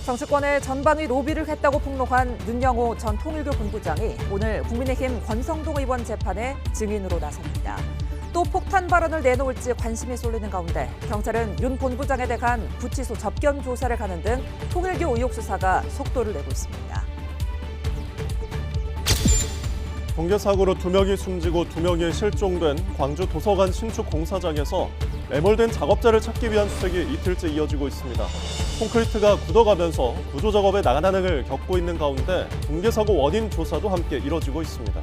정치권의 전방위 로비를 했다고 폭로한 윤영호 전 통일교 본부장이 오늘 국민의힘 권성동 의원 재판에 증인으로 나섭니다. 또 폭탄 발언을 내놓을지 관심이 쏠리는 가운데 경찰은 윤 본부장에 대한 구치소 접견 조사를 가는 등 통일교 의혹 수사가 속도를 내고 있습니다. 동계 사고로 2명이 숨지고 2명이 실종된 광주 도서관 신축 공사장에서 매몰된 작업자를 찾기 위한 수색이 이틀째 이어지고 있습니다. 콘크리트가 굳어가면서 구조 작업에 난항을 겪고 있는 가운데 동계 사고 원인 조사도 함께 이뤄지고 있습니다.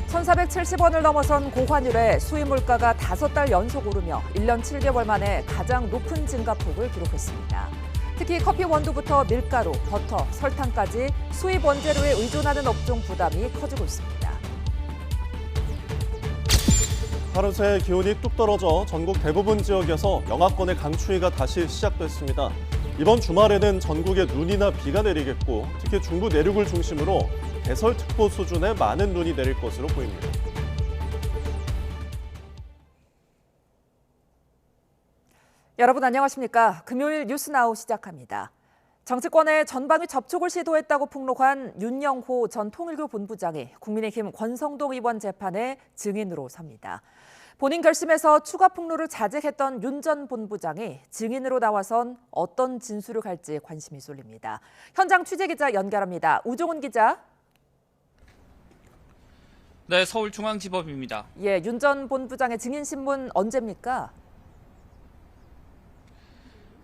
1,470원을 넘어선 고환율에 수입 물가가 5달 연속 오르며 1년 7개월 만에 가장 높은 증가폭을 기록했습니다. 특히 커피 원두부터 밀가루, 버터, 설탕까지 수입 원재료에 의존하는 업종 부담이 커지고 있습니다. 하루 새 기온이 뚝 떨어져 전국 대부분 지역에서 영하권의 강추위가 다시 시작됐습니다. 이번 주말에는 전국에 눈이나 비가 내리겠고 특히 중부 내륙을 중심으로 대설특보 수준의 많은 눈이 내릴 것으로 보입니다. 여러분 안녕하십니까? 금요일 뉴스나우 시작합니다. 정치권의 전방위 접촉을 시도했다고 폭로한 윤영호 전 통일교 본부장이 국민의힘 권성동 의원 재판에 증인으로 섭니다. 본인 결심에서 추가 폭로를 자제했던 윤 전 본부장이 증인으로 나와선 어떤 진술을 갈지 관심이 쏠립니다. 현장 취재기자 연결합니다. 우종훈 기자. 네, 서울중앙지법입니다. 예, 윤 전 본부장의 증인 신문 언제입니까?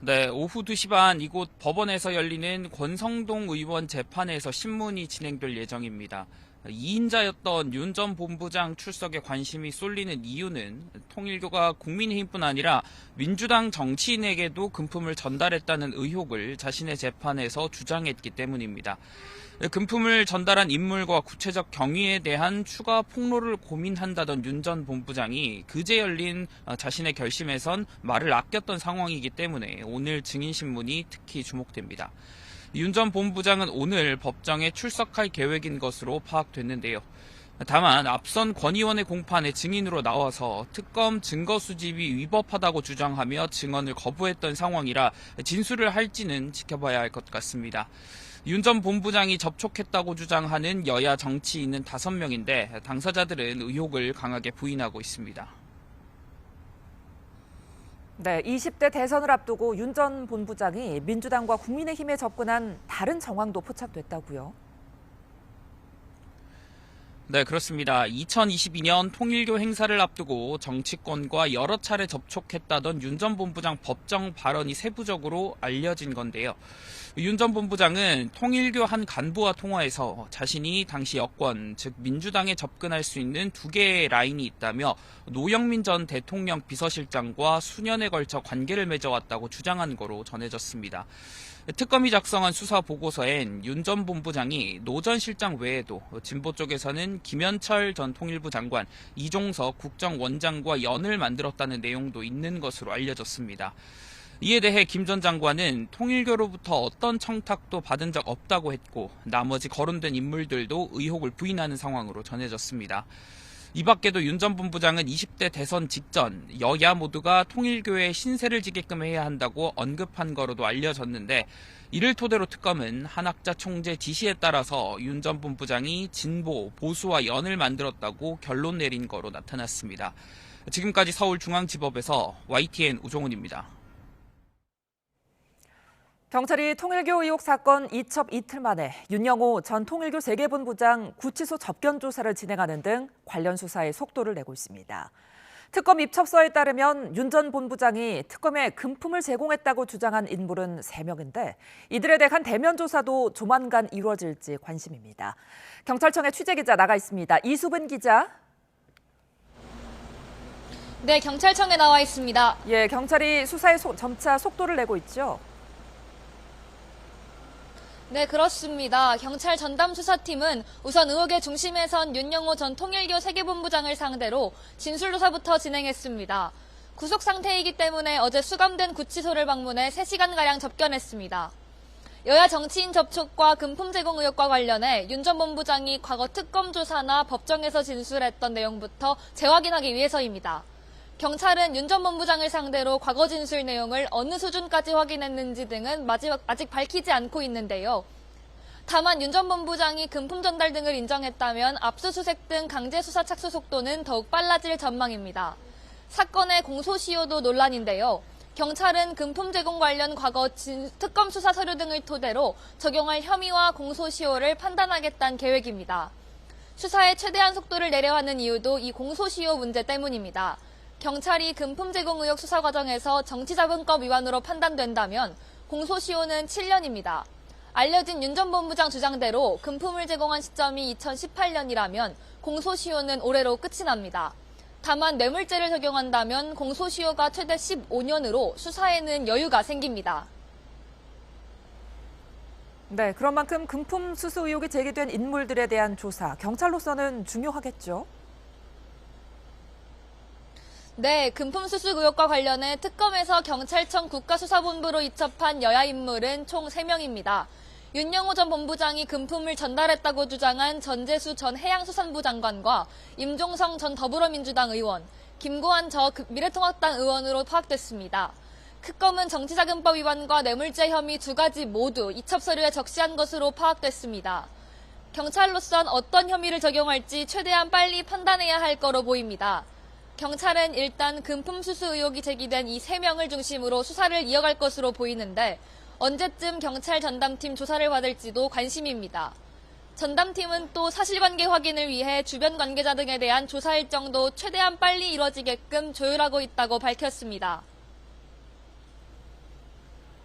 네, 오후 2시 반 이곳 법원에서 열리는 권성동 의원 재판에서 신문이 진행될 예정입니다. 2인자였던 윤 전 본부장 출석에 관심이 쏠리는 이유는 통일교가 국민의힘뿐 아니라 민주당 정치인에게도 금품을 전달했다는 의혹을 자신의 재판에서 주장했기 때문입니다. 금품을 전달한 인물과 구체적 경위에 대한 추가 폭로를 고민한다던 윤 전 본부장이 그제 열린 자신의 결심에선 말을 아꼈던 상황이기 때문에 오늘 증인신문이 특히 주목됩니다. 윤 전 본부장은 오늘 법정에 출석할 계획인 것으로 파악됐는데요. 다만 앞선 권 의원의 공판에 증인으로 나와서 특검 증거 수집이 위법하다고 주장하며 증언을 거부했던 상황이라 진술을 할지는 지켜봐야 할 것 같습니다. 윤 전 본부장이 접촉했다고 주장하는 여야 정치인은 5명인데 당사자들은 의혹을 강하게 부인하고 있습니다. 네, 20대 대선을 앞두고 윤 전 본부장이 민주당과 국민의힘에 접근한 다른 정황도 포착됐다고요? 네, 그렇습니다. 2022년 통일교 행사를 앞두고 정치권과 여러 차례 접촉했다던 윤 전 본부장 법정 발언이 세부적으로 알려진 건데요. 윤 전 본부장은 통일교 한 간부와 통화에서 자신이 당시 여권, 즉 민주당에 접근할 수 있는 2개의 라인이 있다며 노영민 전 대통령 비서실장과 수년에 걸쳐 관계를 맺어왔다고 주장한 거로 전해졌습니다. 특검이 작성한 수사 보고서엔 윤 전 본부장이 노 전 실장 외에도 진보 쪽에서는 김현철 전 통일부 장관, 이종석 국정원장과 연을 만들었다는 내용도 있는 것으로 알려졌습니다. 이에 대해 김 전 장관은 통일교로부터 어떤 청탁도 받은 적 없다고 했고 나머지 거론된 인물들도 의혹을 부인하는 상황으로 전해졌습니다. 이 밖에도 윤 전 본부장은 20대 대선 직전 여야 모두가 통일교에 신세를 지게끔 해야 한다고 언급한 거로도 알려졌는데 이를 토대로 특검은 한학자 총재 지시에 따라서 윤 전 본부장이 진보, 보수와 연을 만들었다고 결론 내린 거로 나타났습니다. 지금까지 서울중앙지법에서 YTN 우종훈입니다. 경찰이 통일교 의혹 사건 이첩 이틀 만에 윤영호 전 통일교 세계본부장 구치소 접견 조사를 진행하는 등 관련 수사에 속도를 내고 있습니다. 특검 입첩서에 따르면 윤 전 본부장이 특검에 금품을 제공했다고 주장한 인물은 3명인데 이들에 대한 대면 조사도 조만간 이루어질지 관심입니다. 경찰청의 취재기자 나가 있습니다. 이수근 기자. 네, 경찰청에 나와 있습니다. 예, 경찰이 수사에 점차 속도를 내고 있죠. 네, 그렇습니다. 경찰 전담 수사팀은 우선 의혹의 중심에 선 윤영호 전 통일교 세계본부장을 상대로 진술조사부터 진행했습니다. 구속 상태이기 때문에 어제 수감된 구치소를 방문해 3시간가량 접견했습니다. 여야 정치인 접촉과 금품 제공 의혹과 관련해 윤 전 본부장이 과거 특검 조사나 법정에서 진술했던 내용부터 재확인하기 위해서입니다. 경찰은 윤 전 본부장을 상대로 과거 진술 내용을 어느 수준까지 확인했는지 등은 아직 밝히지 않고 있는데요. 다만 윤 전 본부장이 금품 전달 등을 인정했다면 압수수색 등 강제 수사 착수 속도는 더욱 빨라질 전망입니다. 사건의 공소시효도 논란인데요. 경찰은 금품 제공 관련 과거 특검 수사 서류 등을 토대로 적용할 혐의와 공소시효를 판단하겠다는 계획입니다. 수사에 최대한 속도를 내려 하는 이유도 이 공소시효 문제 때문입니다. 경찰이 금품 제공 의혹 수사 과정에서 정치자금법 위반으로 판단된다면 공소시효는 7년입니다. 알려진 윤 전 본부장 주장대로 금품을 제공한 시점이 2018년이라면 공소시효는 올해로 끝이 납니다. 다만 뇌물죄를 적용한다면 공소시효가 최대 15년으로 수사에는 여유가 생깁니다. 네, 그런 만큼 금품 수수 의혹이 제기된 인물들에 대한 조사, 경찰로서는 중요하겠죠? 네, 금품 수수 의혹과 관련해 특검에서 경찰청 국가수사본부로 이첩한 여야 인물은 총 3명입니다. 윤영호 전 본부장이 금품을 전달했다고 주장한 전재수 전 해양수산부 장관과 임종성 전 더불어민주당 의원, 김고한 전 미래통합당 의원으로 파악됐습니다. 특검은 정치자금법 위반과 뇌물죄 혐의 2가지 모두 이첩 서류에 적시한 것으로 파악됐습니다. 경찰로선 어떤 혐의를 적용할지 최대한 빨리 판단해야 할 거로 보입니다. 경찰은 일단 금품 수수 의혹이 제기된 이 3명을 중심으로 수사를 이어갈 것으로 보이는데 언제쯤 경찰 전담팀 조사를 받을지도 관심입니다. 전담팀은 또 사실관계 확인을 위해 주변 관계자 등에 대한 조사 일정도 최대한 빨리 이뤄지게끔 조율하고 있다고 밝혔습니다.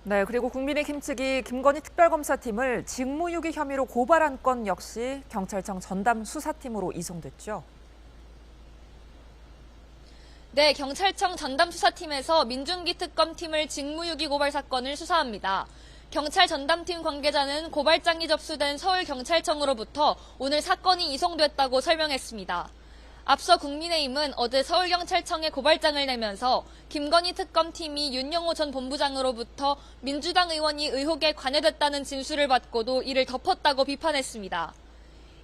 네, 그리고 국민의힘 측이 김건희 특별검사팀을 직무유기 혐의로 고발한 건 역시 경찰청 전담 수사팀으로 이송됐죠. 네, 경찰청 전담수사팀에서 민중기 특검팀을 직무유기 고발 사건을 수사합니다. 경찰 전담팀 관계자는 고발장이 접수된 서울경찰청으로부터 오늘 사건이 이송됐다고 설명했습니다. 앞서 국민의힘은 어제 서울경찰청에 고발장을 내면서 김건희 특검팀이 윤영호 전 본부장으로부터 민주당 의원이 의혹에 관여됐다는 진술을 받고도 이를 덮었다고 비판했습니다.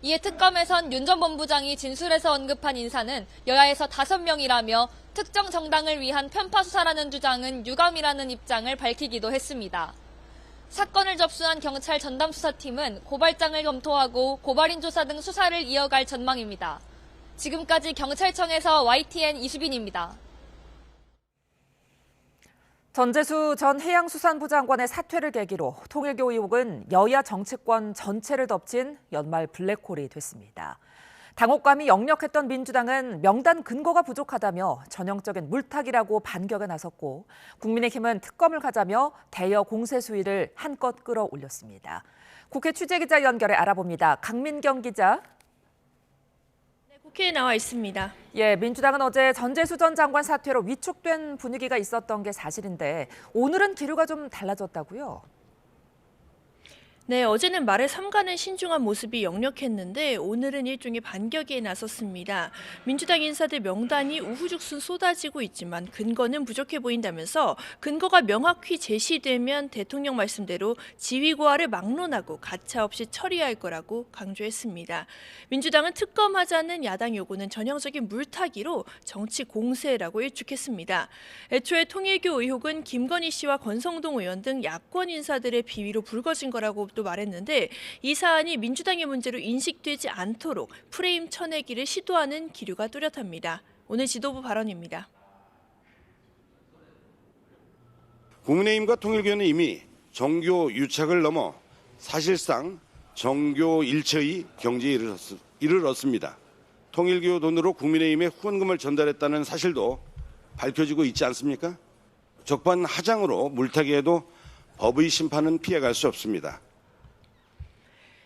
이에 특검에선 윤 전 본부장이 진술에서 언급한 인사는 여야에서 5명이라며 특정 정당을 위한 편파 수사라는 주장은 유감이라는 입장을 밝히기도 했습니다. 사건을 접수한 경찰 전담수사팀은 고발장을 검토하고 고발인 조사 등 수사를 이어갈 전망입니다. 지금까지 경찰청에서 YTN 이수빈입니다. 전재수 전 해양수산부 장관의 사퇴를 계기로 통일교 의혹은 여야 정치권 전체를 덮친 연말 블랙홀이 됐습니다. 당혹감이 역력했던 민주당은 명단 근거가 부족하다며 전형적인 물타기라고 반격에 나섰고 국민의힘은 특검을 가자며 대여 공세 수위를 한껏 끌어올렸습니다. 국회 취재기자 연결해 알아봅니다. 강민경 기자. 국회에 나와 있습니다. 예, 민주당은 어제 전재수 전 장관 사퇴로 위축된 분위기가 있었던 게 사실인데 오늘은 기류가 좀 달라졌다고요? 네, 어제는 말을 삼가는 신중한 모습이 역력했는데 오늘은 일종의 반격에 나섰습니다. 민주당 인사들 명단이 우후죽순 쏟아지고 있지만 근거는 부족해 보인다면서 근거가 명확히 제시되면 대통령 말씀대로 지위고하를 막론하고 가차없이 처리할 거라고 강조했습니다. 민주당은 특검하자는 야당 요구는 전형적인 물타기로 정치 공세라고 일축했습니다. 애초에 통일교 의혹은 김건희 씨와 권성동 의원 등 야권 인사들의 비위로 불거진 거라고 또 말했는데 이 사안이 민주당의 문제로 인식되지 않도록 프레임 쳐내기를 시도하는 기류가 뚜렷합니다. 오늘 지도부 발언입니다. 국민의힘과 통일교는 이미 정교 유착을 넘어 사실상 정교 일체의 경지에 이르렀습니다. 통일교 돈으로 국민의힘에 후원금을 전달했다는 사실도 밝혀지고 있지 않습니까? 적반하장으로 물타기해도 법의 심판은 피해갈 수 없습니다.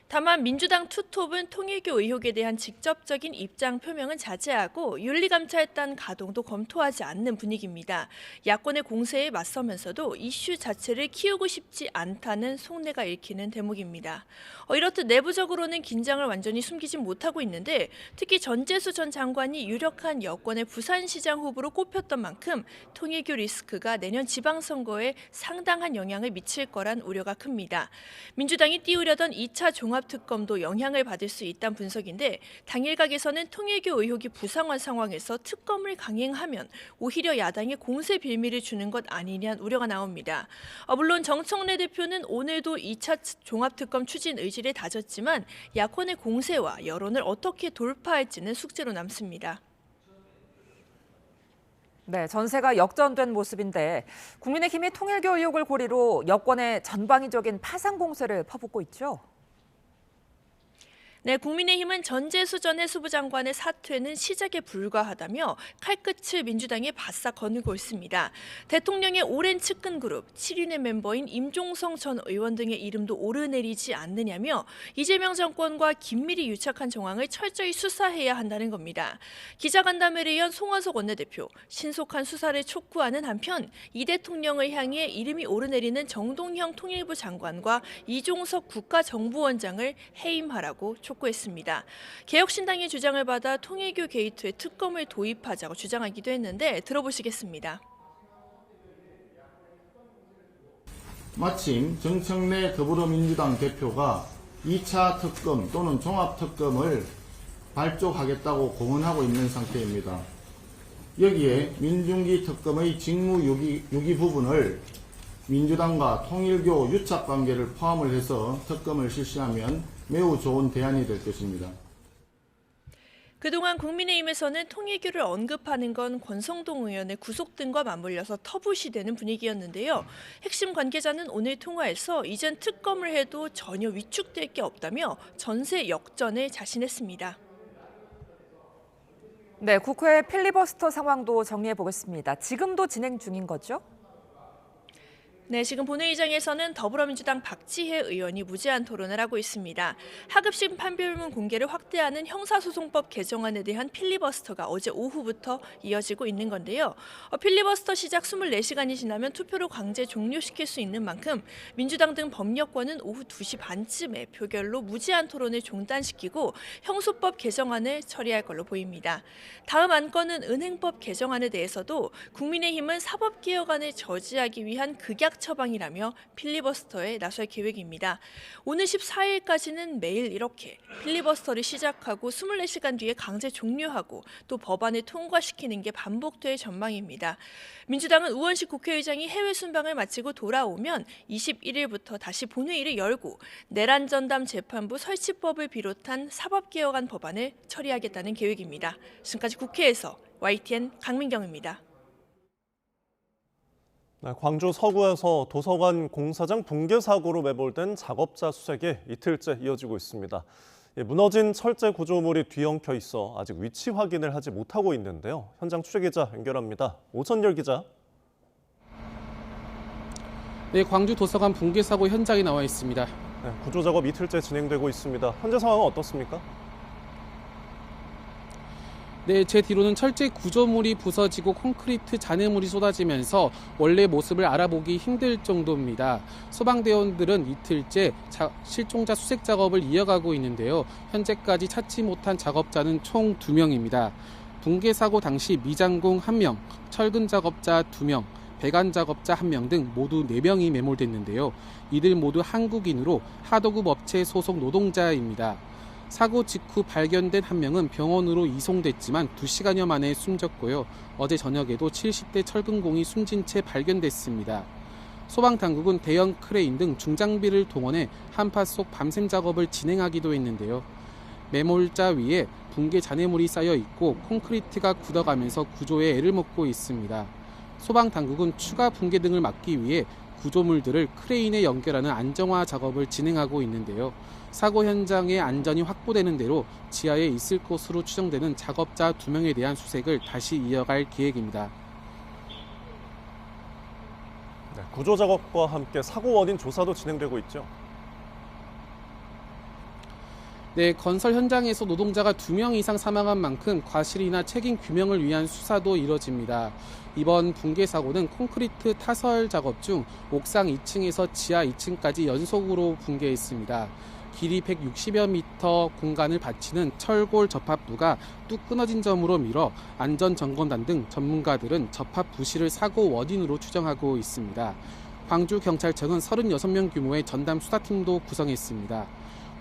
다만 민주당 투톱은 통일교 의혹에 대한 직접적인 입장 표명은 자제하고 윤리감찰단 가동도 검토하지 않는 분위기입니다. 야권의 공세에 맞서면서도 이슈 자체를 키우고 싶지 않다는 속내가 읽히는 대목입니다. 이렇듯 내부적으로는 긴장을 완전히 숨기진 못하고 있는데 특히 전재수 전 장관이 유력한 여권의 부산시장 후보로 꼽혔던 만큼 통일교 리스크가 내년 지방선거에 상당한 영향을 미칠 거란 우려가 큽니다. 민주당이 띄우려던 2차 종합 종합특검도 영향을 받을 수 있다는 분석인데 당일각에서는 통일교 의혹이 부상한 상황에서 특검을 강행하면 오히려 야당에 공세 빌미를 주는 것 아니냐는 우려가 나옵니다. 물론 정청래 대표는 오늘도 2차 종합특검 추진 의지를 다졌지만 야권의 공세와 여론을 어떻게 돌파할지는 숙제로 남습니다. 네, 전세가 역전된 모습인데 국민의힘이 통일교 의혹을 고리로 여권의 전방위적인 파상 공세를 퍼붓고 있죠. 네, 국민의힘은 전재수 전 해수부 장관의 사퇴는 시작에 불과하다며 칼끝을 민주당에 바싹 거느고 있습니다. 대통령의 오랜 측근 그룹 7인의 멤버인 임종성 전 의원 등의 이름도 오르내리지 않느냐며 이재명 정권과 긴밀히 유착한 정황을 철저히 수사해야 한다는 겁니다. 기자간담회를 연 송원석 원내대표, 신속한 수사를 촉구하는 한편 이 대통령을 향해 이름이 오르내리는 정동영 통일부 장관과 이종석 국가정보원장을 해임하라고 촉구했습니다. 개혁신당의 주장을 받아 통일교 게이트에 특검을 도입하자고 주장하기도 했는데 들어보시겠습니다. 마침 정청래 더불어민주당 대표가 2차 특검 또는 종합특검을 발족하겠다고 공언하고 있는 상태입니다. 여기에 민중기 특검의 직무유기 부분을 민주당과 통일교 유착관계를 포함을 해서 특검을 실시하면 매우 좋은 대안이 될 것입니다. 그동안 국민의힘에서는 통일교를 언급하는 건 권성동 의원의 구속 등과 맞물려서 터부시되는 분위기였는데요. 핵심 관계자는 오늘 통화에서 이젠 특검을 해도 전혀 위축될 게 없다며 전세 역전을 자신했습니다. 네, 국회 필리버스터 상황도 정리해 보겠습니다. 지금도 진행 중인 거죠? 네, 지금 본회의장에서는 더불어민주당 박지혜 의원이 무제한 토론을 하고 있습니다. 하급심 판결문 공개를 확대하는 형사소송법 개정안에 대한 필리버스터가 어제 오후부터 이어지고 있는 건데요. 필리버스터 시작 24시간이 지나면 투표로 강제 종료시킬 수 있는 만큼 민주당 등 법여권은 오후 2시 반쯤에 표결로 무제한 토론을 중단시키고 형소법 개정안을 처리할 걸로 보입니다. 다음 안건은 은행법 개정안에 대해서도 국민의힘은 사법개혁안을 저지하기 위한 극약 처방이라며 필리버스터에 나설 계획입니다. 오늘 14일까지는 매일 이렇게 필리버스터를 시작하고 24시간 뒤에 강제 종료하고 또 법안을 통과시키는 게 반복될 전망입니다. 민주당은 우원식 국회의장이 해외 순방을 마치고 돌아오면 21일부터 다시 본회의를 열고 내란 전담 재판부 설치법을 비롯한 사법개혁안 법안을 처리하겠다는 계획입니다. 지금까지 국회에서 YTN 강민경입니다. 광주 서구에서 도서관 공사장 붕괴 사고로 매몰된 작업자 수색이 이틀째 이어지고 있습니다. 무너진 철제 구조물이 뒤엉켜 있어 아직 위치 확인을 하지 못하고 있는데요. 현장 취재기자 연결합니다. 오선열 기자. 네, 광주 도서관 붕괴 사고 현장에 나와 있습니다. 네, 구조 작업 이틀째 진행되고 있습니다. 현재 상황은 어떻습니까? 네, 제 뒤로는 철제 구조물이 부서지고 콘크리트 잔해물이 쏟아지면서 원래 모습을 알아보기 힘들 정도입니다. 소방대원들은 이틀째 실종자 수색 작업을 이어가고 있는데요. 현재까지 찾지 못한 작업자는 총 2명입니다. 붕괴 사고 당시 미장공 1명, 철근 작업자 2명, 배관 작업자 1명 등 모두 4명이 매몰됐는데요. 이들 모두 한국인으로 하도급 업체 소속 노동자입니다. 사고 직후 발견된 1명은 병원으로 이송됐지만 2시간여 만에 숨졌고요. 어제 저녁에도 70대 철근공이 숨진 채 발견됐습니다. 소방당국은 대형 크레인 등 중장비를 동원해 한파 속 밤샘 작업을 진행하기도 했는데요. 매몰자 위에 붕괴 잔해물이 쌓여 있고 콘크리트가 굳어가면서 구조에 애를 먹고 있습니다. 소방당국은 추가 붕괴 등을 막기 위해 구조물들을 크레인에 연결하는 안정화 작업을 진행하고 있는데요. 사고 현장의 안전이 확보되는 대로 지하에 있을 것으로 추정되는 작업자 2명에 대한 수색을 다시 이어갈 계획입니다. 네, 구조 작업과 함께 사고 원인 조사도 진행되고 있죠. 네, 건설 현장에서 노동자가 2명 이상 사망한 만큼 과실이나 책임 규명을 위한 수사도 이뤄집니다. 이번 붕괴 사고는 콘크리트 타설 작업 중 옥상 2층에서 지하 2층까지 연속으로 붕괴했습니다. 길이 160여 미터 공간을 바치는 철골 접합부가 뚝 끊어진 점으로 미뤄 안전점검단 등 전문가들은 접합 부실을 사고 원인으로 추정하고 있습니다. 광주경찰청은 36명 규모의 전담 수사팀도 구성했습니다.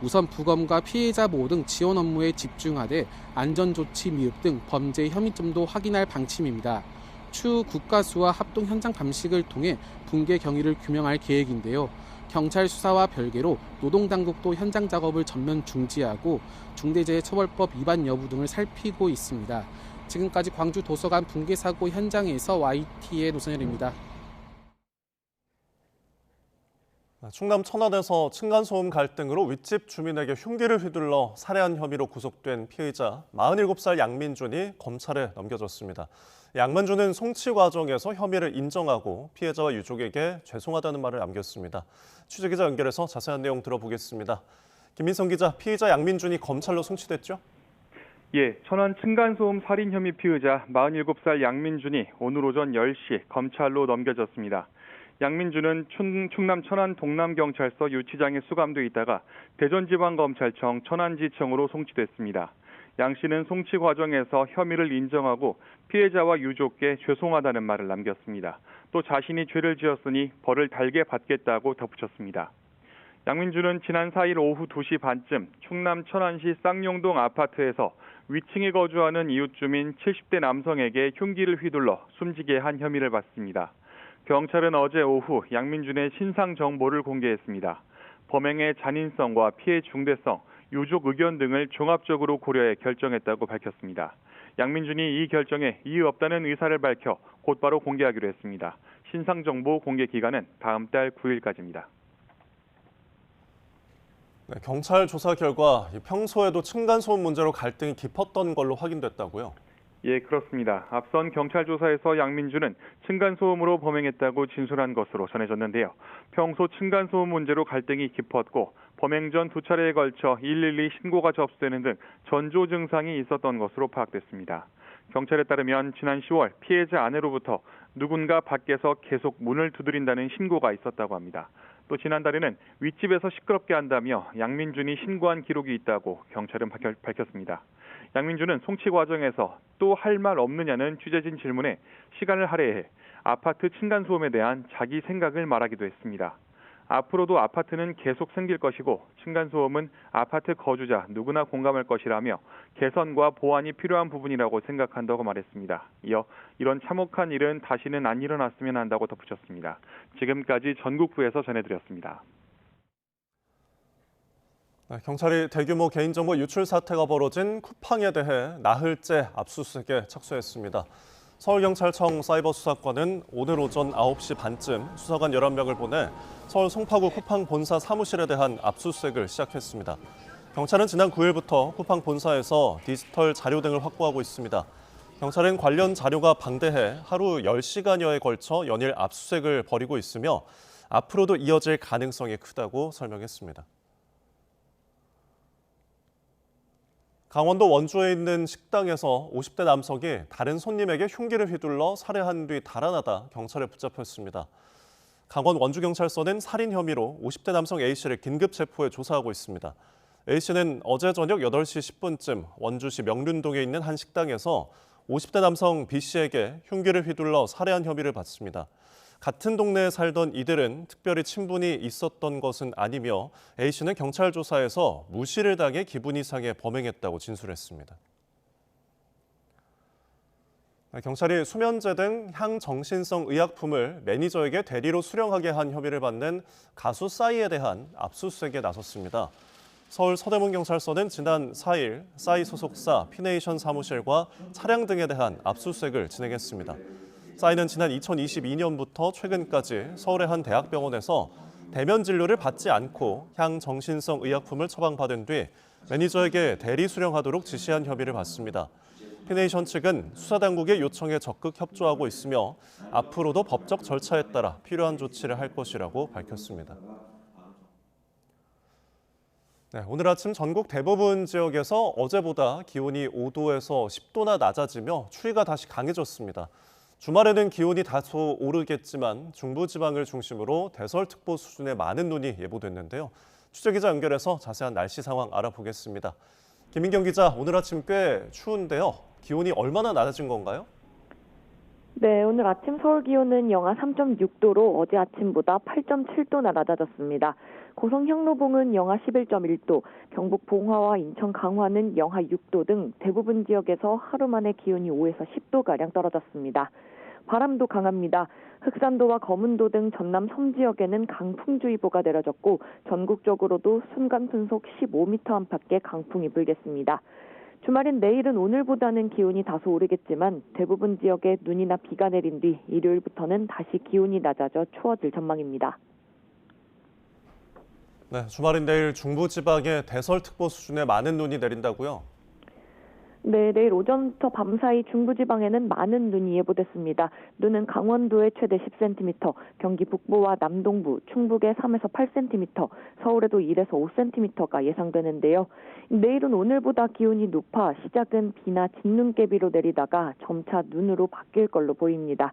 우선 부검과 피해자 보호 등 지원 업무에 집중하되 안전조치 미흡 등 범죄 혐의점도 확인할 방침입니다. 추후 국가수와 합동 현장 감식을 통해 붕괴 경위를 규명할 계획인데요. 경찰 수사와 별개로 노동당국도 현장 작업을 전면 중지하고 중대재해처벌법 위반 여부 등을 살피고 있습니다. 지금까지 광주 도서관 붕괴 사고 현장에서 YT의 노선열입니다. 충남 천안에서 층간소음 갈등으로 윗집 주민에게 흉기를 휘둘러 살해한 혐의로 구속된 피의자 47살 양민준이 검찰에 넘겨졌습니다. 양민준은 송치 과정에서 혐의를 인정하고 피해자와 유족에게 죄송하다는 말을 남겼습니다. 취재기자 연결해서 자세한 내용 들어보겠습니다. 김민성 기자, 피의자 양민준이 검찰로 송치됐죠? 예, 천안 층간소음 살인 혐의 피의자 47살 양민준이 오늘 오전 10시 검찰로 넘겨졌습니다. 양민준은 충남 천안 동남경찰서 유치장에 수감돼 있다가 대전지방검찰청 천안지청으로 송치됐습니다. 양 씨는 송치 과정에서 혐의를 인정하고 피해자와 유족께 죄송하다는 말을 남겼습니다. 또 자신이 죄를 지었으니 벌을 달게 받겠다고 덧붙였습니다. 양민준은 지난 4일 오후 2시 반쯤 충남 천안시 쌍용동 아파트에서 위층에 거주하는 이웃 주민 70대 남성에게 흉기를 휘둘러 숨지게 한 혐의를 받습니다. 경찰은 어제 오후 양민준의 신상 정보를 공개했습니다. 범행의 잔인성과 피해 중대성, 유족 의견 등을 종합적으로 고려해 결정했다고 밝혔습니다. 양민준이 이 결정에 이의 없다는 의사를 밝혀 곧바로 공개하기로 했습니다. 신상 정보 공개 기간은 다음 달 9일까지입니다. 네, 경찰 조사 결과 평소에도 층간소음 문제로 갈등이 깊었던 걸로 확인됐다고요? 예, 그렇습니다. 앞선 경찰 조사에서 양민준은 층간소음으로 범행했다고 진술한 것으로 전해졌는데요. 평소 층간소음 문제로 갈등이 깊었고 범행 전 2차례에 걸쳐 112 신고가 접수되는 등 전조 증상이 있었던 것으로 파악됐습니다. 경찰에 따르면 지난 10월 피해자 아내로부터 누군가 밖에서 계속 문을 두드린다는 신고가 있었다고 합니다. 또 지난달에는 윗집에서 시끄럽게 한다며 양민준이 신고한 기록이 있다고 경찰은 밝혔습니다. 양민준은 송치 과정에서 또 할 말 없느냐는 취재진 질문에 시간을 할애해 아파트 층간소음에 대한 자기 생각을 말하기도 했습니다. 앞으로도 아파트는 계속 생길 것이고 층간소음은 아파트 거주자 누구나 공감할 것이라며 개선과 보완이 필요한 부분이라고 생각한다고 말했습니다. 이어 이런 참혹한 일은 다시는 안 일어났으면 한다고 덧붙였습니다. 지금까지 전국부에서 전해드렸습니다. 경찰이 대규모 개인정보 유출 사태가 벌어진 쿠팡에 대해 나흘째 압수수색에 착수했습니다. 서울경찰청 사이버수사과는 오늘 오전 9시 반쯤 수사관 11명을 보내 서울 송파구 쿠팡 본사 사무실에 대한 압수수색을 시작했습니다. 경찰은 지난 9일부터 쿠팡 본사에서 디지털 자료 등을 확보하고 있습니다. 경찰은 관련 자료가 방대해 하루 10시간여에 걸쳐 연일 압수수색을 벌이고 있으며 앞으로도 이어질 가능성이 크다고 설명했습니다. 강원도 원주에 있는 식당에서 50대 남성이 다른 손님에게 흉기를 휘둘러 살해한 뒤 달아나다 경찰에 붙잡혔습니다. 강원 원주경찰서는 살인 혐의로 50대 남성 A씨를 긴급 체포해 조사하고 있습니다. A씨는 어제 저녁 8시 10분쯤 원주시 명륜동에 있는 한 식당에서 50대 남성 B씨에게 흉기를 휘둘러 살해한 혐의를 받습니다. 같은 동네에 살던 이들은 특별히 친분이 있었던 것은 아니며 A씨는 경찰 조사에서 무시를 당해 기분이 상해 범행했다고 진술했습니다. 경찰이 수면제 등 향정신성 의약품을 매니저에게 대리로 수령하게 한 혐의를 받는 가수 싸이에 대한 압수수색에 나섰습니다. 서울 서대문경찰서는 지난 4일 싸이 소속사 피네이션 사무실과 차량 등에 대한 압수수색을 진행했습니다. 싸이는 지난 2022년부터 최근까지 서울의 한 대학병원에서 대면 진료를 받지 않고 향정신성 의약품을 처방받은 뒤 매니저에게 대리 수령하도록 지시한 혐의를 받습니다. 피네이션 측은 수사당국의 요청에 적극 협조하고 있으며 앞으로도 법적 절차에 따라 필요한 조치를 할 것이라고 밝혔습니다. 네, 오늘 아침 전국 대부분 지역에서 어제보다 기온이 5도에서 10도나 낮아지며 추위가 다시 강해졌습니다. 주말에는 기온이 다소 오르겠지만 중부지방을 중심으로 대설특보 수준의 많은 눈이 예보됐는데요. 취재기자 연결해서 자세한 날씨 상황 알아보겠습니다. 김민경 기자, 오늘 아침 꽤 추운데요. 기온이 얼마나 낮아진 건가요? 네, 오늘 아침 서울 기온은 영하 3.6도로 어제 아침보다 8.7도나 낮아졌습니다. 고성 향로봉은 영하 11.1도, 경북 봉화와 인천 강화는 영하 6도 등 대부분 지역에서 하루 만에 기온이 5에서 10도가량 떨어졌습니다. 바람도 강합니다. 흑산도와 거문도 등 전남 섬 지역에는 강풍주의보가 내려졌고 전국적으로도 순간 분속 15m 안팎의 강풍이 불겠습니다. 주말인 내일은 오늘보다는 기온이 다소 오르겠지만 대부분 지역에 눈이나 비가 내린 뒤 일요일부터는 다시 기온이 낮아져 추워질 전망입니다. 네, 주말인 내일 중부지방에 대설특보 수준의 많은 눈이 내린다고요? 네, 내일 오전부터 밤 사이 중부지방에는 많은 눈이 예보됐습니다. 눈은 강원도에 최대 10cm, 경기 북부와 남동부, 충북에 3에서 8cm, 서울에도 1에서 5cm가 예상되는데요. 내일은 오늘보다 기온이 높아 시작은 비나 진눈깨비로 내리다가 점차 눈으로 바뀔 걸로 보입니다.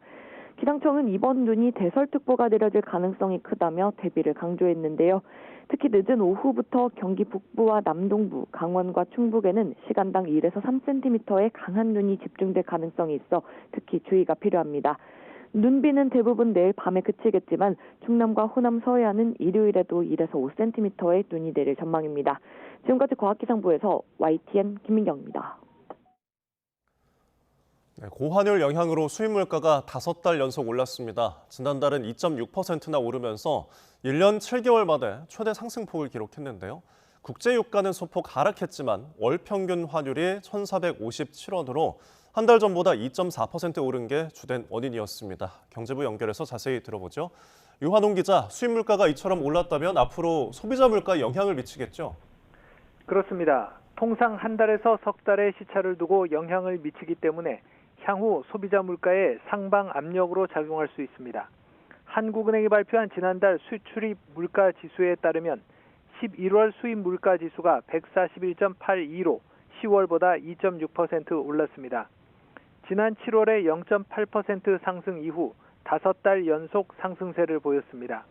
기상청은 이번 눈이 대설특보가 내려질 가능성이 크다며 대비를 강조했는데요. 특히 늦은 오후부터 경기 북부와 남동부, 강원과 충북에는 시간당 1에서 3cm의 강한 눈이 집중될 가능성이 있어 특히 주의가 필요합니다. 눈비는 대부분 내일 밤에 그치겠지만 충남과 호남 서해안은 일요일에도 1에서 5cm의 눈이 내릴 전망입니다. 지금까지 과학기상부에서 YTN 김민경입니다. 네, 고환율 영향으로 수입 물가가 5달 연속 올랐습니다. 지난달은 2.6%나 오르면서 1년 7개월 만에 최대 상승폭을 기록했는데요. 국제유가는 소폭 하락했지만 월 평균 환율이 1,457원으로 한 달 전보다 2.4% 오른 게 주된 원인이었습니다. 경제부 연결해서 자세히 들어보죠. 유한홍 기자, 수입 물가가 이처럼 올랐다면 앞으로 소비자 물가에 영향을 미치겠죠? 그렇습니다. 통상 한 달에서 석 달의 시차를 두고 영향을 미치기 때문에 향후 소비자 물가에 상방 압력으로 작용할 수 있습니다. 한국은행이 발표한 지난달 수출입 물가 지수에 따르면 11월 수입 물가 지수가 141.82로 10월보다 2.6% 올랐습니다. 지난 7월에 0.8% 상승 이후 5달 연속 상승세를 보였습니다.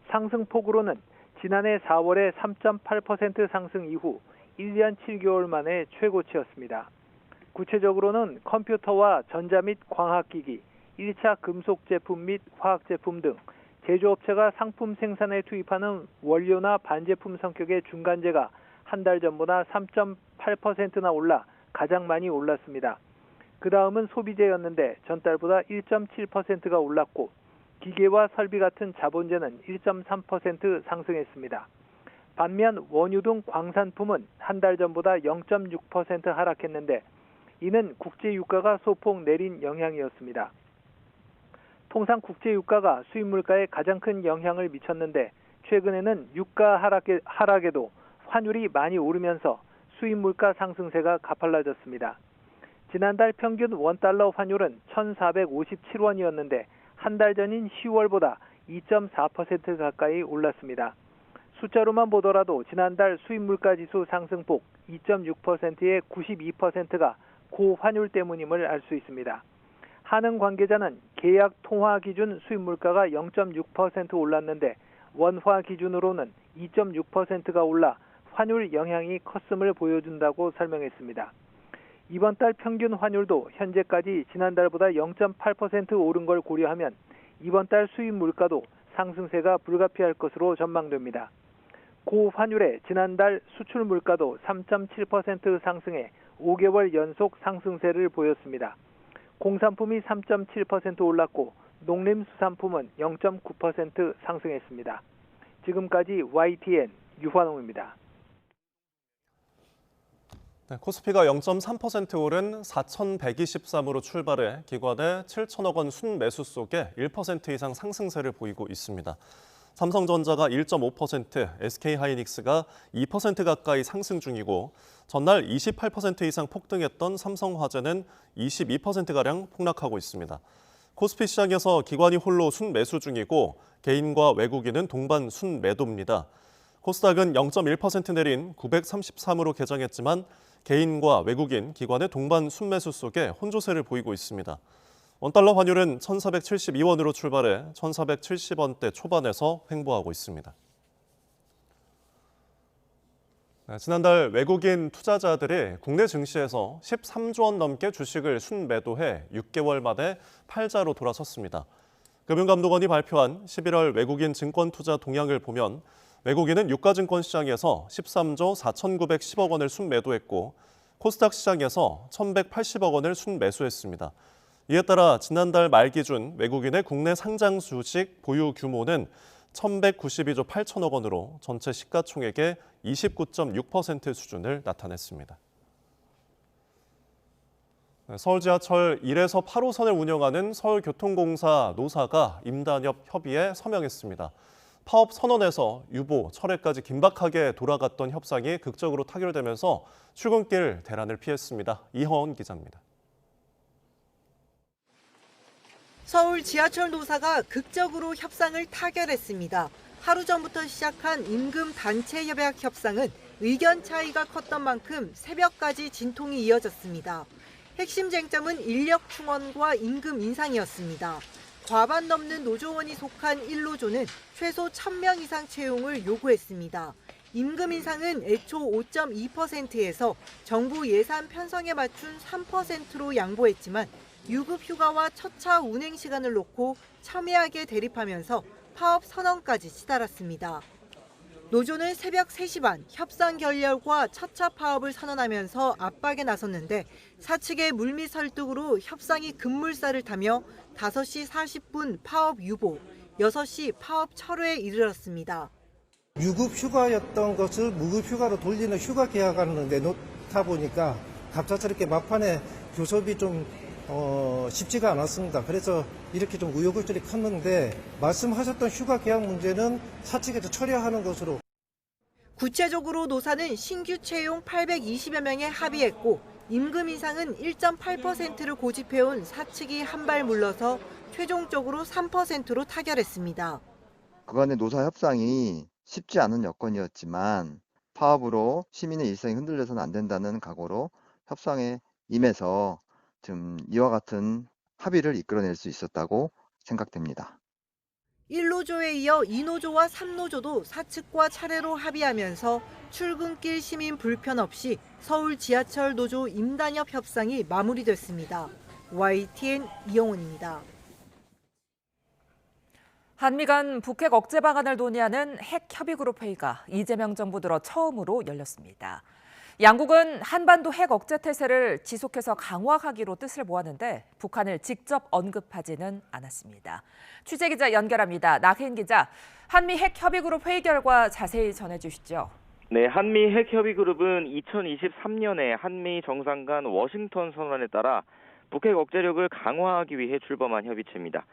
상승폭으로는 지난해 4월에 3.8% 상승 이후 1년 7개월 만에 최고치였습니다. 구체적으로는 컴퓨터와 전자 및 광학기기, 1차 금속 제품 및 화학 제품 등 제조업체가 상품 생산에 투입하는 원료나 반제품 성격의 중간재가 한 달 전보다 3.8%나 올라 가장 많이 올랐습니다. 그 다음은 소비재였는데 전달보다 1.7%가 올랐고 기계와 설비 같은 자본재는 1.3% 상승했습니다. 반면 원유 등 광산품은 한 달 전보다 0.6% 하락했는데 이는 국제유가가 소폭 내린 영향이었습니다. 통상 국제유가가 수입 물가에 가장 큰 영향을 미쳤는데 최근에는 유가 하락에도 환율이 많이 오르면서 수입 물가 상승세가 가팔라졌습니다. 지난달 평균 원달러 환율은 1,457원이었는데 한 달 전인 10월보다 2.4% 가까이 올랐습니다. 숫자로만 보더라도 지난달 수입 물가 지수 상승폭 2.6%의 92%가 고환율 때문임을 알 수 있습니다. 한은 관계자는 계약 통화 기준 수입 물가가 0.6% 올랐는데 원화 기준으로는 2.6%가 올라 환율 영향이 컸음을 보여준다고 설명했습니다. 이번 달 평균 환율도 현재까지 지난달보다 0.8% 오른 걸 고려하면 이번 달 수입 물가도 상승세가 불가피할 것으로 전망됩니다. 고환율에 지난달 수출 물가도 3.7% 상승해 5개월 연속 상승세를 보였습니다. 공산품이 3.7% 올랐고 농림수산품은 0.9% 상승했습니다. 지금까지 YTN 유환홍입니다. 네, 코스피가 0.3% 오른 4,123으로 출발해 기관의 7천억 원 순매수 속에 1% 이상 상승세를 보이고 있습니다. 삼성전자가 1.5%, SK하이닉스가 2% 가까이 상승 중이고 전날 28% 이상 폭등했던 삼성화재는 22%가량 폭락하고 있습니다. 코스피 시장에서 기관이 홀로 순매수 중이고 개인과 외국인은 동반 순매도입니다. 코스닥은 0.1% 내린 933으로 개장했지만 개인과 외국인, 기관의 동반 순매수 속에 혼조세를 보이고 있습니다. 원달러 환율은 1,472원으로 출발해 1,470원대 초반에서 횡보하고 있습니다. 지난달 외국인 투자자들이 국내 증시에서 13조 원 넘게 주식을 순매도해 6개월 만에 팔자로 돌아섰습니다. 금융감독원이 발표한 11월 외국인 증권 투자 동향을 보면 외국인은 유가증권 시장에서 13조 4,910억 원을 순매도했고 코스닥 시장에서 1,180억 원을 순매수했습니다. 이에 따라 지난달 말 기준 외국인의 국내 상장 주식 보유 규모는 1,192조 8천억 원으로 전체 시가총액의 29.6% 수준을 나타냈습니다. 서울 지하철 1에서 8호선을 운영하는 서울교통공사 노사가 임단협 협의에 서명했습니다. 파업 선언에서 유보, 철회까지 긴박하게 돌아갔던 협상이 극적으로 타결되면서 출근길 대란을 피했습니다. 이허원 기자입니다. 서울 지하철 노사가 극적으로 협상을 타결했습니다. 하루 전부터 시작한 임금 단체 협약 협상은 의견 차이가 컸던 만큼 새벽까지 진통이 이어졌습니다. 핵심 쟁점은 인력 충원과 임금 인상이었습니다. 과반 넘는 노조원이 속한 1노조는 최소 1,000명 이상 채용을 요구했습니다. 임금 인상은 애초 5.2%에서 정부 예산 편성에 맞춘 3%로 양보했지만 유급 휴가와 첫차 운행 시간을 놓고 첨예하게 대립하면서 파업 선언까지 치달았습니다. 노조는 새벽 3시 반 협상 결렬과 첫차 파업을 선언하면서 압박에 나섰는데 사측의 물밑 설득으로 협상이 급물살을 타며 5시 40분 파업 유보, 6시 파업 철회에 이르렀습니다. 유급 휴가였던 것을 무급 휴가로 돌리는 휴가 계약안을 내놓다 보니까 갑작스럽게 막판에 교섭이 좀 쉽지가 않았습니다. 그래서 이렇게 좀 우여곡절이 컸는데 말씀하셨던 휴가 계약 문제는 사측에서 처리하는 것으로. 구체적으로 노사는 신규 채용 820여 명에 합의했고 임금 인상은 1.8%를 고집해온 사측이 한 발 물러서 최종적으로 3%로 타결했습니다. 그간의 노사 협상이 쉽지 않은 여건이었지만 파업으로 시민의 일상이 흔들려서는 안 된다는 각오로 협상에 임해서 좀 이와 같은 합의를 이끌어낼 수 있었다고 생각됩니다. 1노조에 이어 2노조와 3노조도 사측과 차례로 합의하면서 출근길 시민 불편 없이 서울 지하철 노조 임단협 협상이 마무리됐습니다. YTN 이영훈입니다. 한미 간 북핵 억제 방안을 논의하는 핵 협의그룹 회의가 이재명 정부 들어 처음으로 열렸습니다. 양국은 한반도 핵 억제 태세를 지속해서 강화하기로 뜻을 모았는데 북한을 직접 언급하지는 않았습니다. 취재기자 연결합니다. 나혜인 기자, 한미 핵 협의그룹 회의 결과 자세히 전해주시죠. 네, 한미 핵 협의그룹은 2023년에 한미 정상 간 워싱턴 선언에 따라 북핵 억제력을 강화하기 위해 출범한 협의체입니다.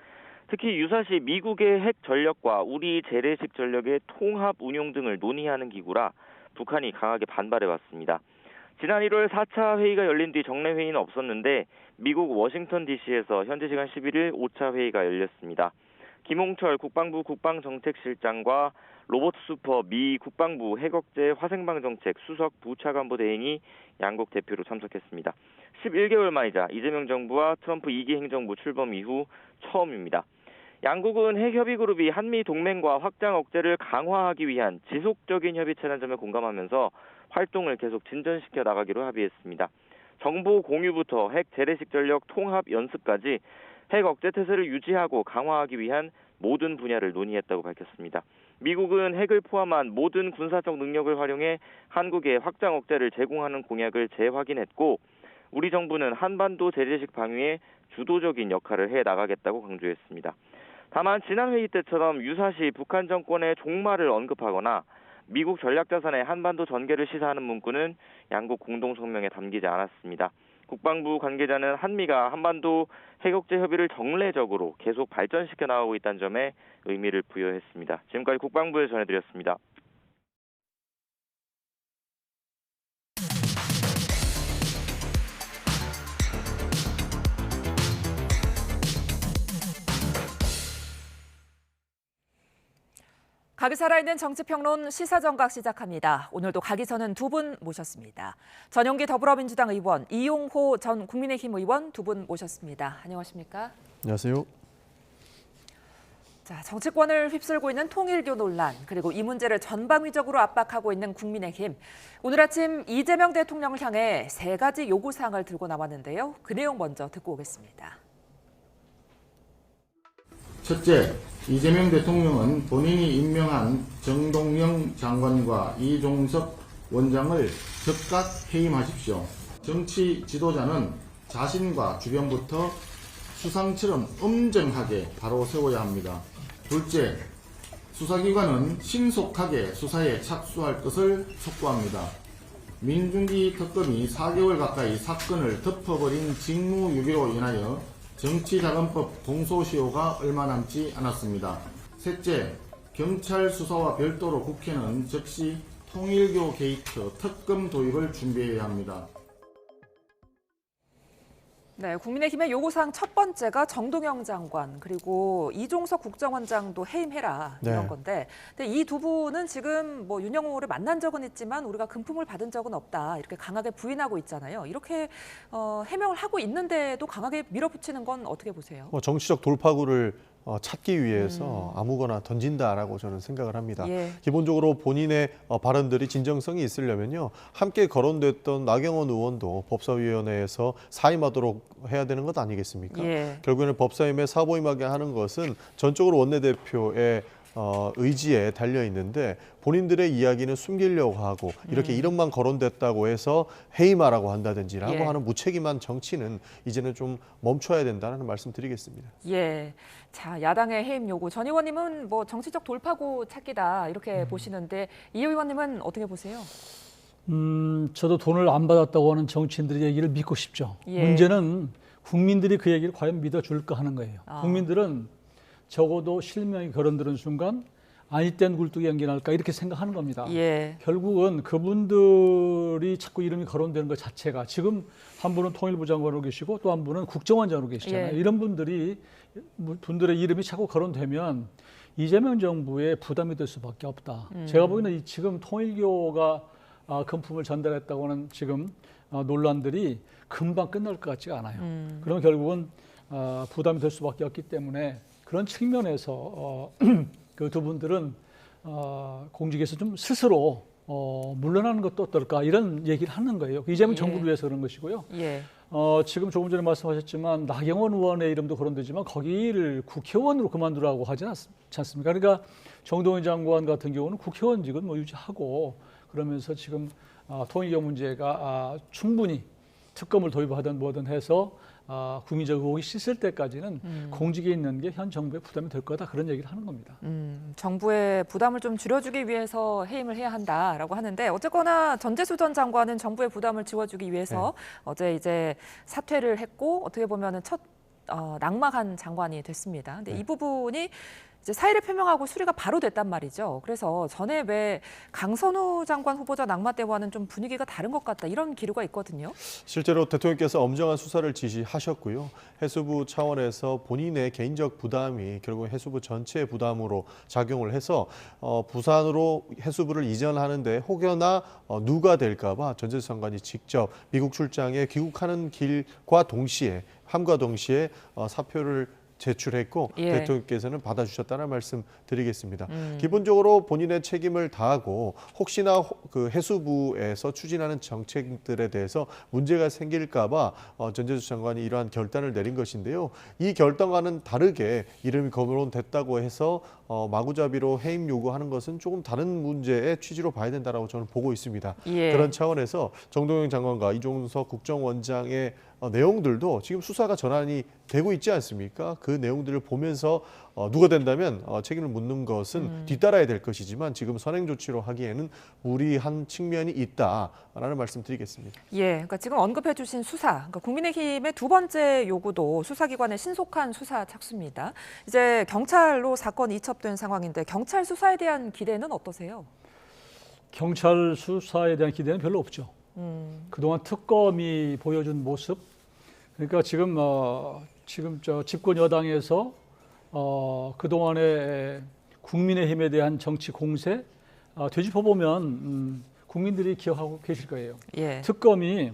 특히 유사시 미국의 핵 전력과 우리 재래식 전력의 통합 운용 등을 논의하는 기구라 북한이 강하게 반발해왔습니다. 지난 1월 4차 회의가 열린 뒤 정례 회의는 없었는데 미국 워싱턴 DC에서 현지 시간 11일 5차 회의가 열렸습니다. 김홍철 국방부 국방정책실장과 로버트 수퍼 미 국방부 핵억제 화생방정책 수석 부차관보 대행이 양국 대표로 참석했습니다. 11개월 만이자 이재명 정부와 트럼프 2기 행정부 출범 이후 처음입니다. 양국은 핵협의그룹이 한미 동맹과 확장 억제를 강화하기 위한 지속적인 협의체라는 점에 공감하면서 활동을 계속 진전시켜 나가기로 합의했습니다. 정보 공유부터 핵 재래식 전력 통합 연습까지 핵 억제 태세를 유지하고 강화하기 위한 모든 분야를 논의했다고 밝혔습니다. 미국은 핵을 포함한 모든 군사적 능력을 활용해 한국에 확장 억제를 제공하는 공약을 재확인했고 우리 정부는 한반도 재래식 방위에 주도적인 역할을 해 나가겠다고 강조했습니다. 다만 지난 회의 때처럼 유사시 북한 정권의 종말을 언급하거나 미국 전략자산의 한반도 전개를 시사하는 문구는 양국 공동성명에 담기지 않았습니다. 국방부 관계자는 한미가 한반도 핵억제 협의를 정례적으로 계속 발전시켜 나가고 있다는 점에 의미를 부여했습니다. 지금까지 국방부에서 전해드렸습니다. 각이 살아있는 정치평론 시사정각 시작합니다. 오늘도 각이 서는 두 분 모셨습니다. 전용기 더불어민주당 의원, 이용호 전 국민의힘 의원 두 분 모셨습니다. 안녕하십니까? 안녕하세요. 자, 정치권을 휩쓸고 있는 통일교 논란, 그리고 이 문제를 전방위적으로 압박하고 있는 국민의힘. 오늘 아침 이재명 대통령을 향해 3가지 요구사항을 들고 나왔는데요. 그 내용 먼저 듣고 오겠습니다. 첫째, 이재명 대통령은 본인이 임명한 정동영 장관과 이종석 원장을 즉각 해임하십시오. 정치 지도자는 자신과 주변부터 수상처럼 엄정하게 바로 세워야 합니다. 둘째, 수사기관은 신속하게 수사에 착수할 것을 촉구합니다. 민중기 특검이 4개월 가까이 사건을 덮어버린 직무유기로 인하여 정치자금법 공소시효가 얼마 남지 않았습니다. 셋째, 경찰 수사와 별도로 국회는 즉시 통일교 게이트 특검 도입을 준비해야 합니다. 네, 국민의힘의 요구사항 첫 번째가 정동영 장관 그리고 이종석 국정원장도 해임해라 이런 네. 건데, 근데 이 두 분은 지금 뭐 윤영호를 만난 적은 있지만 우리가 금품을 받은 적은 없다 이렇게 강하게 부인하고 있잖아요. 이렇게 해명을 하고 있는데도 강하게 밀어붙이는 건 어떻게 보세요? 정치적 돌파구를 찾기 위해서 아무거나 던진다라고 저는 생각을 합니다. 예. 기본적으로 본인의 발언들이 진정성이 있으려면요, 함께 거론됐던 나경원 의원도 법사위원회에서 사임하도록 해야 되는 것 아니겠습니까? 예. 결국에는 법사위에 사보임하게 하는 것은 전적으로 원내대표의 의지에 달려 있는데, 본인들의 이야기는 숨기려고 하고 이렇게 이름만 거론됐다고 해서 해임하라고 한다든지라고 예. 하는 무책임한 정치는 이제는 좀 멈춰야 된다는 말씀 드리겠습니다. 예. 자, 야당의 해임 요구. 전 의원님은 뭐 정치적 돌파구 찾기다 이렇게 보시는데, 이 의원님은 어떻게 보세요? 저도 돈을 안 받았다고 하는 정치인들의 얘기를 믿고 싶죠. 예. 문제는 국민들이 그 얘기를 과연 믿어줄까 하는 거예요. 아. 국민들은 적어도 실명이 거론되는 순간 아니 땐 굴뚝이 연기날까 이렇게 생각하는 겁니다. 예. 결국은 그분들이 자꾸 이름이 거론되는 것 자체가, 지금 한 분은 통일부 장관으로 계시고 또 한 분은 국정원장으로 계시잖아요. 예. 이런 분들의 이름이 자꾸 거론되면 이재명 정부에 부담이 될 수밖에 없다. 제가 보기에는 지금 통일교가 금품을 전달했다고 하는 지금 논란들이 금방 끝날 것 같지가 않아요. 그러면 결국은 부담이 될 수밖에 없기 때문에 그런 측면에서 그 두 분들은 공직에서 좀 스스로 물러나는 것도 어떨까 이런 얘기를 하는 거예요. 이재명 예. 정부를 위해서 그런 것이고요. 예. 지금 조금 전에 말씀하셨지만 나경원 의원의 이름도 거론되지만 거기를 국회의원으로 그만두라고 하지 않습니까? 그러니까 정동영 장관 같은 경우는 국회의원직은 뭐 유지하고 그러면서 지금 통일교 문제가 충분히 특검을 도입하든 뭐든 해서 국민적 의혹이 씻을 때까지는 공직에 있는 게 현 정부의 부담이 될 거다, 그런 얘기를 하는 겁니다. 정부의 부담을 좀 줄여주기 위해서 해임을 해야 한다라고 하는데, 어쨌거나 전재수 전 장관은 정부의 부담을 지워주기 위해서 어제 이제 사퇴를 했고, 어떻게 보면은 첫 낙마한 장관이 됐습니다. 근데 이 부분이 이제 사의를 표명하고 수리가 바로 됐단 말이죠. 그래서 전에 왜 강선우 장관 후보자 낙마 때와는 좀 분위기가 다른 것 같다, 이런 기류가 있거든요. 실제로 대통령께서 엄정한 수사를 지시하셨고요. 해수부 차원에서 본인의 개인적 부담이 결국 해수부 전체의 부담으로 작용을 해서 부산으로 해수부를 이전하는데 혹여나 누가 될까 봐 전재수 장관이 직접 미국 출장에 귀국하는 길과 동시에, 함과 동시에 사표를 제출했고, 예. 대통령께서는 받아주셨다는 말씀 드리겠습니다. 기본적으로 본인의 책임을 다하고 혹시나 그 해수부에서 추진하는 정책들에 대해서 문제가 생길까 봐 전재수 장관이 이러한 결단을 내린 것인데요. 이 결단과는 다르게 이름이 거론됐다고 해서 마구잡이로 해임 요구하는 것은 조금 다른 문제의 취지로 봐야 된다고 저는 보고 있습니다. 예. 그런 차원에서 정동영 장관과 이종석 국정원장의 내용들도 지금 수사가 전환이 되고 있지 않습니까? 그 내용들을 보면서 누가 된다면 책임을 묻는 것은 뒤따라야 될 것이지만 지금 선행 조치로 하기에는 무리한 측면이 있다라는 말씀 드리겠습니다. 예, 그러니까 지금 언급해 주신 수사, 그러니까 국민의힘의 두 번째 요구도 수사기관의 신속한 수사 착수입니다. 이제 경찰로 사건이 이첩된 상황인데, 경찰 수사에 대한 기대는 어떠세요? 경찰 수사에 대한 기대는 별로 없죠. 그동안 특검이 보여준 모습, 그러니까 지금 저 집권 여당에서 그동안의 국민의힘에 대한 정치 공세 되짚어 보면 국민들이 기억하고 계실 거예요. 예. 특검이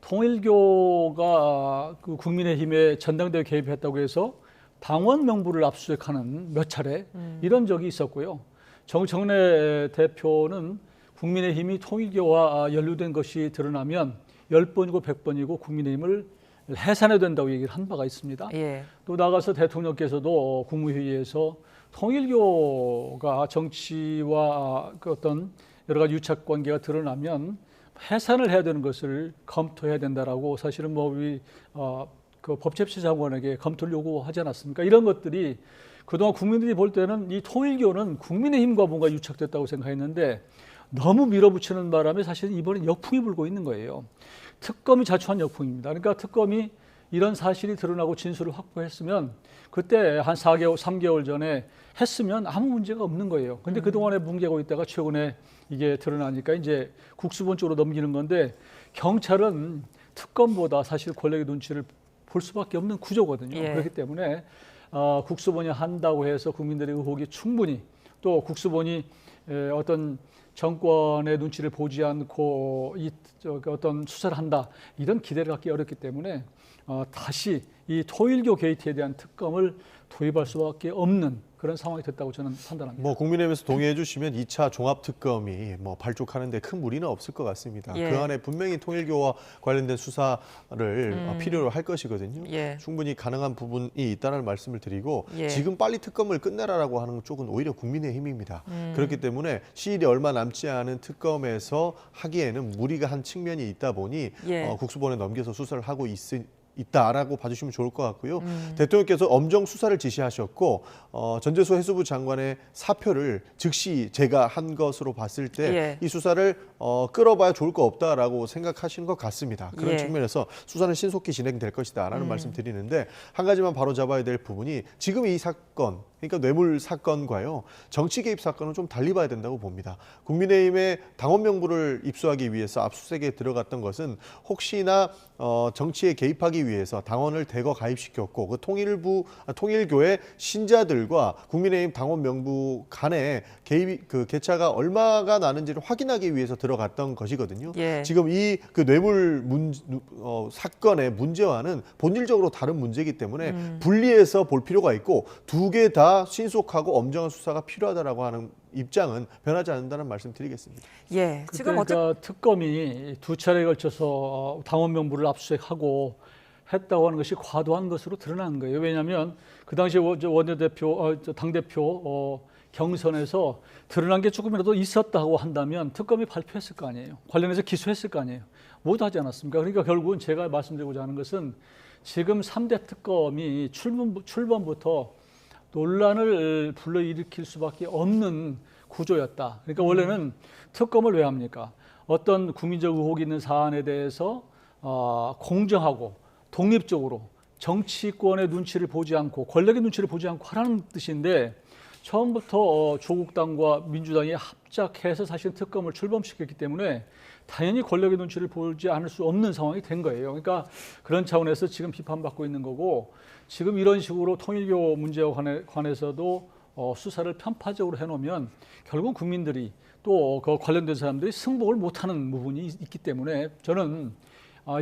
통일교가 그 국민의힘에 전당대회 개입했다고 해서 당원 명부를 압수수색하는 몇 차례 이런 적이 있었고요. 정청래 대표는 국민의힘이 통일교와 연루된 것이 드러나면 10번이고 100번이고 국민의힘을 해산해야 된다고 얘기를 한 바가 있습니다. 예. 또 나가서 대통령께서도 국무회의에서 통일교가 정치와 그 어떤 여러 가지 유착 관계가 드러나면 해산을 해야 되는 것을 검토해야 된다라고 사실은 뭐 우리 그 법제처 장관에게 검토를 요구하지 않았습니까? 이런 것들이 그동안 국민들이 볼 때는 이 통일교는 국민의힘과 뭔가 유착됐다고 생각했는데 너무 밀어붙이는 바람에 사실 이번엔 역풍이 불고 있는 거예요. 특검이 자초한 역풍입니다. 그러니까 특검이 이런 사실이 드러나고 진술을 확보했으면 그때 한 3개월 전에 했으면 아무 문제가 없는 거예요. 근데 그동안에 뭉개고 있다가 최근에 이게 드러나니까 이제 국수본 쪽으로 넘기는 건데 경찰은 특검보다 사실 권력의 눈치를 볼 수밖에 없는 구조거든요. 예. 그렇기 때문에 국수본이 한다고 해서 국민들의 의혹이 충분히 또 국수본이 어떤 정권의 눈치를 보지 않고 어떤 수사를 한다 이런 기대를 갖기 어렵기 때문에 다시 이 통일교 게이트에 대한 특검을 도입할 수밖에 없는 그런 상황이 됐다고 저는 판단합니다. 뭐 국민의힘에서 동의해 주시면 2차 종합특검이 뭐 발족하는데 큰 무리는 없을 것 같습니다. 예. 그 안에 분명히 통일교와 관련된 수사를 필요로 할 것이거든요. 예. 충분히 가능한 부분이 있다는 말씀을 드리고 예. 지금 빨리 특검을 끝내라라고 하는 쪽은 오히려 국민의힘입니다. 그렇기 때문에 시일이 얼마 남지 않은 특검에서 하기에는 무리가 한 측면이 있다 보니 예. 국수본에 넘겨서 수사를 하고 있다라고 봐주시면 좋을 것 같고요. 대통령께서 엄정 수사를 지시하셨고 전재수 해수부 장관의 사표를 즉시 제가 한 것으로 봤을 때 이 예. 수사를 끌어봐야 좋을 거 없다라고 생각하시는 것 같습니다. 그런 예. 측면에서 수사는 신속히 진행될 것이다라는 말씀 드리는데 한 가지만 바로 잡아야 될 부분이 지금 이 사건 그러니까 뇌물 사건과요. 정치 개입 사건은 좀 달리 봐야 된다고 봅니다. 국민의힘의 당원 명부를 입수하기 위해서 압수수색에 들어갔던 것은 혹시나 정치에 개입하기 위해서 당원을 대거 가입시켰고 그 통일교의 신자들과 국민의힘 당원 명부 간에 객차가 얼마가 나는지를 확인하기 위해서 들어갔던 것이거든요. 예. 지금 이 그 뇌물 사건의 문제와는 본질적으로 다른 문제이기 때문에 분리해서 볼 필요가 있고 두 개 다 신속하고 엄정한 수사가 필요하다라고 하는 입장은 변하지 않는다는 말씀 드리겠습니다. 예. 지금 그러니까 특검이 두 차례에 걸쳐서 당원 명부를 압수수색하고 했다고 하는 것이 과도한 것으로 드러난 거예요. 왜냐하면 그 당시에 원내대표, 당대표 경선에서 드러난 게 조금이라도 있었다고 한다면 특검이 발표했을 거 아니에요. 관련해서 기소했을 거 아니에요. 못 하지 않았습니까? 그러니까 결국은 제가 말씀드리고자 하는 것은 지금 3대 특검이 출범부터 논란을 불러일으킬 수밖에 없는 구조였다. 그러니까 원래는 특검을 왜 합니까? 어떤 국민적 의혹이 있는 사안에 대해서 공정하고 독립적으로 정치권의 눈치를 보지 않고 권력의 눈치를 보지 않고 하라는 뜻인데 처음부터 조국당과 민주당이 합작해서 사실 특검을 출범시켰기 때문에 당연히 권력의 눈치를 보지 않을 수 없는 상황이 된 거예요. 그러니까 그런 차원에서 지금 비판받고 있는 거고 지금 이런 식으로 통일교 문제와 관해서도 수사를 편파적으로 해놓으면 결국 국민들이 또 그 관련된 사람들이 승복을 못하는 부분이 있기 때문에 저는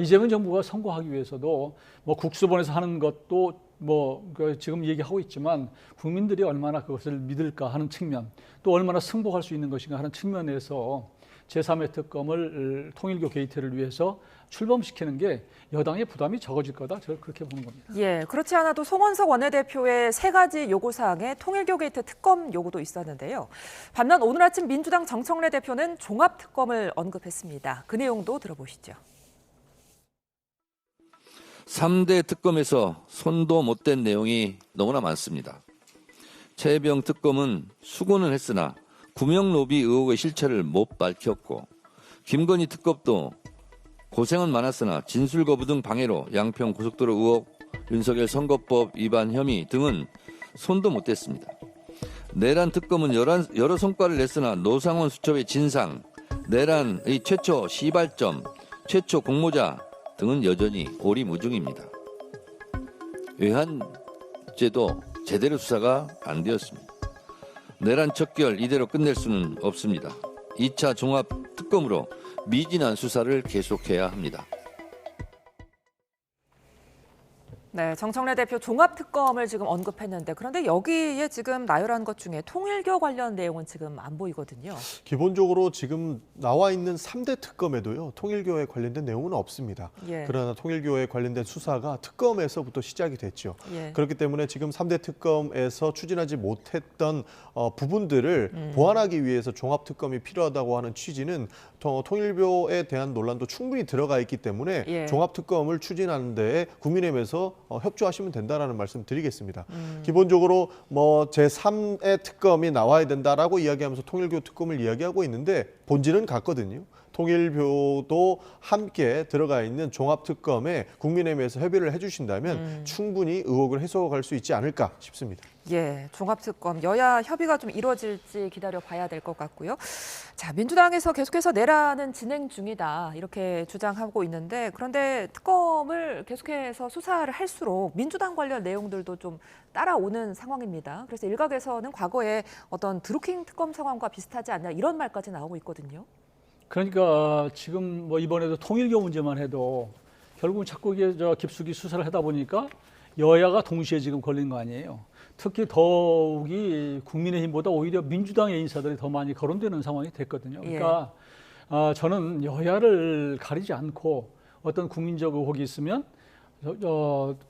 이재명 정부가 선거하기 위해서도 뭐 국수본에서 하는 것도 뭐 지금 얘기하고 있지만 국민들이 얼마나 그것을 믿을까 하는 측면 또 얼마나 승복할 수 있는 것인가 하는 측면에서 제3의 특검을 통일교 게이트를 위해서 출범시키는 게 여당의 부담이 적어질 거다. 저는 그렇게 보는 겁니다. 예, 그렇지 않아도 송원석 원내대표의 3가지 요구사항에 통일교 게이트 특검 요구도 있었는데요. 반면 오늘 아침 민주당 정청래 대표는 종합특검을 언급했습니다. 그 내용도 들어보시죠. 3대 특검에서 손도 못 댄 내용이 너무나 많습니다. 최혜병 특검은 수고는 했으나 구명 로비 의혹의 실체를 못 밝혔고 김건희 특검도 고생은 많았으나 진술 거부 등 방해로 양평 고속도로 의혹, 윤석열 선거법 위반 혐의 등은 손도 못 댔습니다. 내란 특검은 여러 성과를 냈으나 노상원 수첩의 진상, 내란의 최초 시발점, 최초 공모자 등은 여전히 오리무중입니다. 외환죄도 제대로 수사가 안 되었습니다. 내란 척결 이대로 끝낼 수는 없습니다. 2차 종합특검으로 미진한 수사를 계속해야 합니다. 네, 정청래 대표 종합특검을 지금 언급했는데 그런데 여기에 지금 나열한 것 중에 통일교 관련 내용은 지금 안 보이거든요. 기본적으로 지금 나와 있는 3대 특검에도요. 통일교에 관련된 내용은 없습니다. 예. 그러나 통일교에 관련된 수사가 특검에서부터 시작이 됐죠. 예. 그렇기 때문에 지금 3대 특검에서 추진하지 못했던 부분들을 보완하기 위해서 종합특검이 필요하다고 하는 취지는 통일교에 대한 논란도 충분히 들어가 있기 때문에 예. 종합특검을 추진하는 데에 국민의힘에서 협조하시면 된다라는 말씀 드리겠습니다. 기본적으로 뭐 제3의 특검이 나와야 된다라고 이야기하면서 통일교 특검을 이야기하고 있는데 본질은 같거든요. 통일교도 함께 들어가 있는 종합특검에 국민의힘에서 협의를 해주신다면 충분히 의혹을 해소할 수 있지 않을까 싶습니다. 예, 종합특검 여야 협의가 좀 이루어질지 기다려봐야 될 것 같고요. 자, 민주당에서 계속해서 내란은 진행 중이다 이렇게 주장하고 있는데 그런데 특검을 계속해서 수사를 할수록 민주당 관련 내용들도 좀 따라오는 상황입니다. 그래서 일각에서는 과거에 어떤 드루킹 특검 상황과 비슷하지 않냐 이런 말까지 나오고 있거든요. 그러니까 지금 뭐 이번에도 통일교 문제만 해도 결국은 자꾸 이게 깊숙이 수사를 하다 보니까 여야가 동시에 지금 걸린 거 아니에요. 특히 더욱이 국민의힘보다 오히려 민주당의 인사들이 더 많이 거론되는 상황이 됐거든요. 그러니까 저는 여야를 가리지 않고 어떤 국민적 의혹이 있으면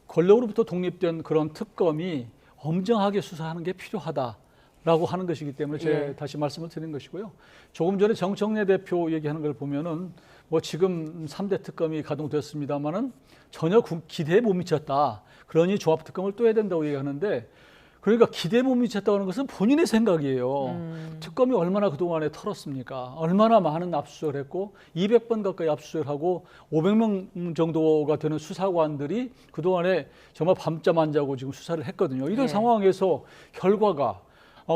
권력으로부터 독립된 그런 특검이 엄정하게 수사하는 게 필요하다라고 하는 것이기 때문에 제가 다시 말씀을 드린 것이고요. 조금 전에 정청래 대표 얘기하는 걸 보면은 뭐 지금 3대 특검이 가동됐습니다마는 전혀 기대에 못 미쳤다. 그러니 종합특검을 또 해야 된다고 얘기하는데 그러니까 기대에 못 미쳤다고 하는 것은 본인의 생각이에요. 특검이 얼마나 그동안에 털었습니까? 얼마나 많은 압수수색을 했고 200번 가까이 압수수색을 하고 500명 정도가 되는 수사관들이 그동안에 정말 밤잠 안 자고 지금 수사를 했거든요. 이런 상황에서 결과가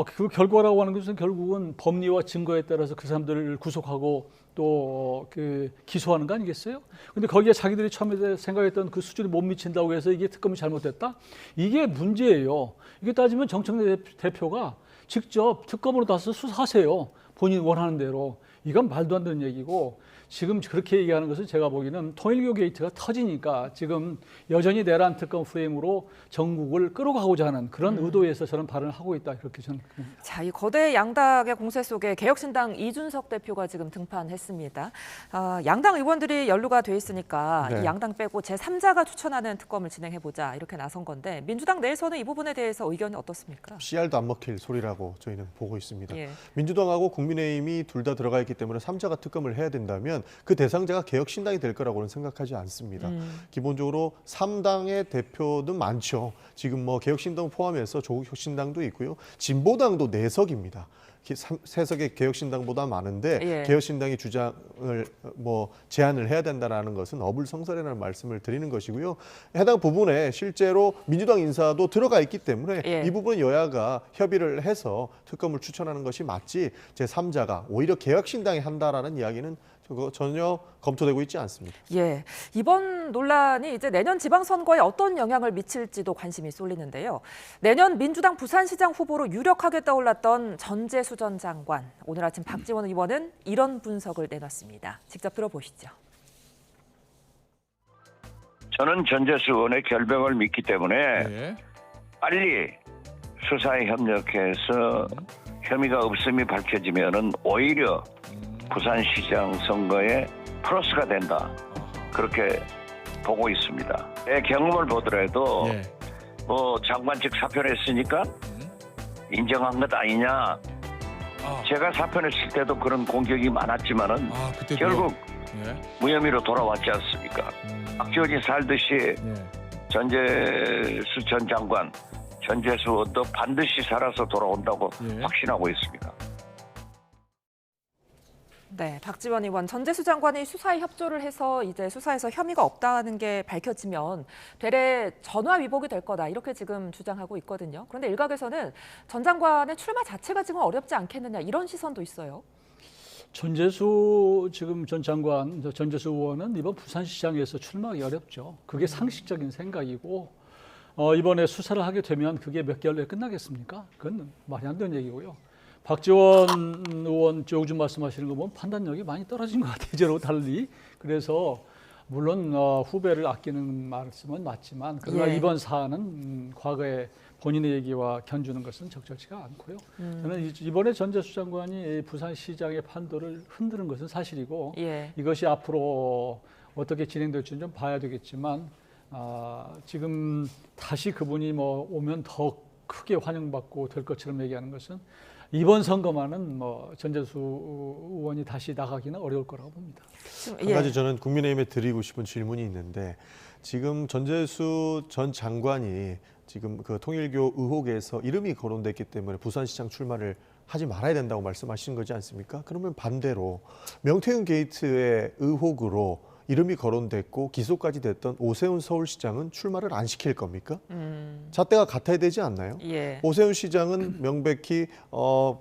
그 결과라고 하는 것은 결국은 법리와 증거에 따라서 그 사람들을 구속하고 또 그 기소하는 거 아니겠어요? 근데 거기에 자기들이 처음에 생각했던 그 수준이 못 미친다고 해서 이게 특검이 잘못됐다? 이게 문제예요. 이게 따지면 정청래 대표가 직접 특검으로 나서 수사하세요. 본인 원하는 대로. 이건 말도 안 되는 얘기고 지금 그렇게 얘기하는 것은 제가 보기에는 통일교 게이트가 터지니까 지금 여전히 내란 특검 프레임으로 전국을 끌어가고자 하는 그런 의도에서 저는 발언을 하고 있다 이렇게 저는. 자, 이 거대 양당의 공세 속에 개혁신당 이준석 대표가 지금 등판했습니다. 양당 의원들이 연루가 돼 있으니까 이 양당 빼고 제3자가 추천하는 특검을 진행해보자 이렇게 나선 건데 민주당 내에서는 이 부분에 대해서 의견이 어떻습니까? 씨알도 안 먹힐 소리라고 저희는 보고 있습니다. 예. 민주당하고 국민의힘이 둘 다 들어가 있기 때문에 3자가 특검을 해야 된다면 그 대상자가 개혁신당이 될 거라고는 생각하지 않습니다. 기본적으로 3당의 대표는 많죠. 지금 뭐 개혁신당 포함해서 조국혁신당도 있고요. 진보당도 4석입니다. 3석의 개혁신당보다 많은데 개혁신당이 주장을 제안을 해야 된다는 것은 어불성설이라는 말씀을 드리는 것이고요. 해당 부분에 실제로 민주당 인사도 들어가 있기 때문에 이 부분 여야가 협의를 해서 특검을 추천하는 것이 맞지 제3자가 오히려 개혁신당이 한다라는 이야기는 전혀 검토되고 있지 않습니다. 예, 이번 논란이 이제 내년 지방선거에 어떤 영향을 미칠지도 관심이 쏠리는데요. 내년 민주당 부산시장 후보로 유력하게 떠올랐던 전재수 전 장관. 오늘 아침 박지원 의원은 이런 분석을 내놨습니다. 직접 들어보시죠. 저는 전재수 의원의 결백을 믿기 때문에 빨리 수사에 협력해서 혐의가 없음이 밝혀지면은 오히려 부산시장 선거에 플러스가 된다. 그렇게 보고 있습니다. 내 경험을 보더라도 뭐 장관직 사표했으니까 인정한 것 아니냐. 제가 사표했을 때도 그런 공격이 많았지만은 결국 무혐의로 돌아왔지 않습니까? 박지원이 살듯이 전재수 전 장관, 전재수 의원도 반드시 살아서 돌아온다고 확신하고 있습니다. 네, 박지원 의원, 전재수 장관이 수사에 협조를 해서 이제 수사에서 혐의가 없다는 게 밝혀지면 되레 전화 위복이 될 거다 이렇게 지금 주장하고 있거든요. 그런데 일각에서는 전 장관의 출마 자체가 지금 어렵지 않겠느냐 이런 시선도 있어요. 전재수 지금 전 장관, 전재수 의원은 이번 부산시장에서 출마하기 어렵죠. 그게 상식적인 생각이고 이번에 수사를 하게 되면 그게 몇 개월 내에 끝나겠습니까? 그건 말이 안 되는 얘기고요. 박지원 의원 요즘 말씀하시는 거 보면 판단력이 많이 떨어진 것 같아요. 이제로 달리. 그래서 물론 후배를 아끼는 말씀은 맞지만 그러나 예. 이번 사안은 과거에 본인의 얘기와 견주는 것은 적절치가 않고요. 저는 이번에 전재수 장관이 부산시장의 판도를 흔드는 것은 사실이고 예. 이것이 앞으로 어떻게 진행될지는 좀 봐야 되겠지만 지금 다시 그분이 뭐 오면 더 크게 환영받고 될 것처럼 얘기하는 것은 이번 선거만은 뭐 전재수 의원이 다시 나가기는 어려울 거라고 봅니다. 한 가지 저는 국민의힘에 드리고 싶은 질문이 있는데 지금 전재수 전 장관이 지금 그 통일교 의혹에서 이름이 거론됐기 때문에 부산시장 출마를 하지 말아야 된다고 말씀하신 거지 않습니까? 그러면 반대로 명태균 게이트의 의혹으로 이름이 거론됐고 기소까지 됐던 오세훈 서울시장은 출마를 안 시킬 겁니까? 잣대가 같아야 되지 않나요? 예. 오세훈 시장은 명백히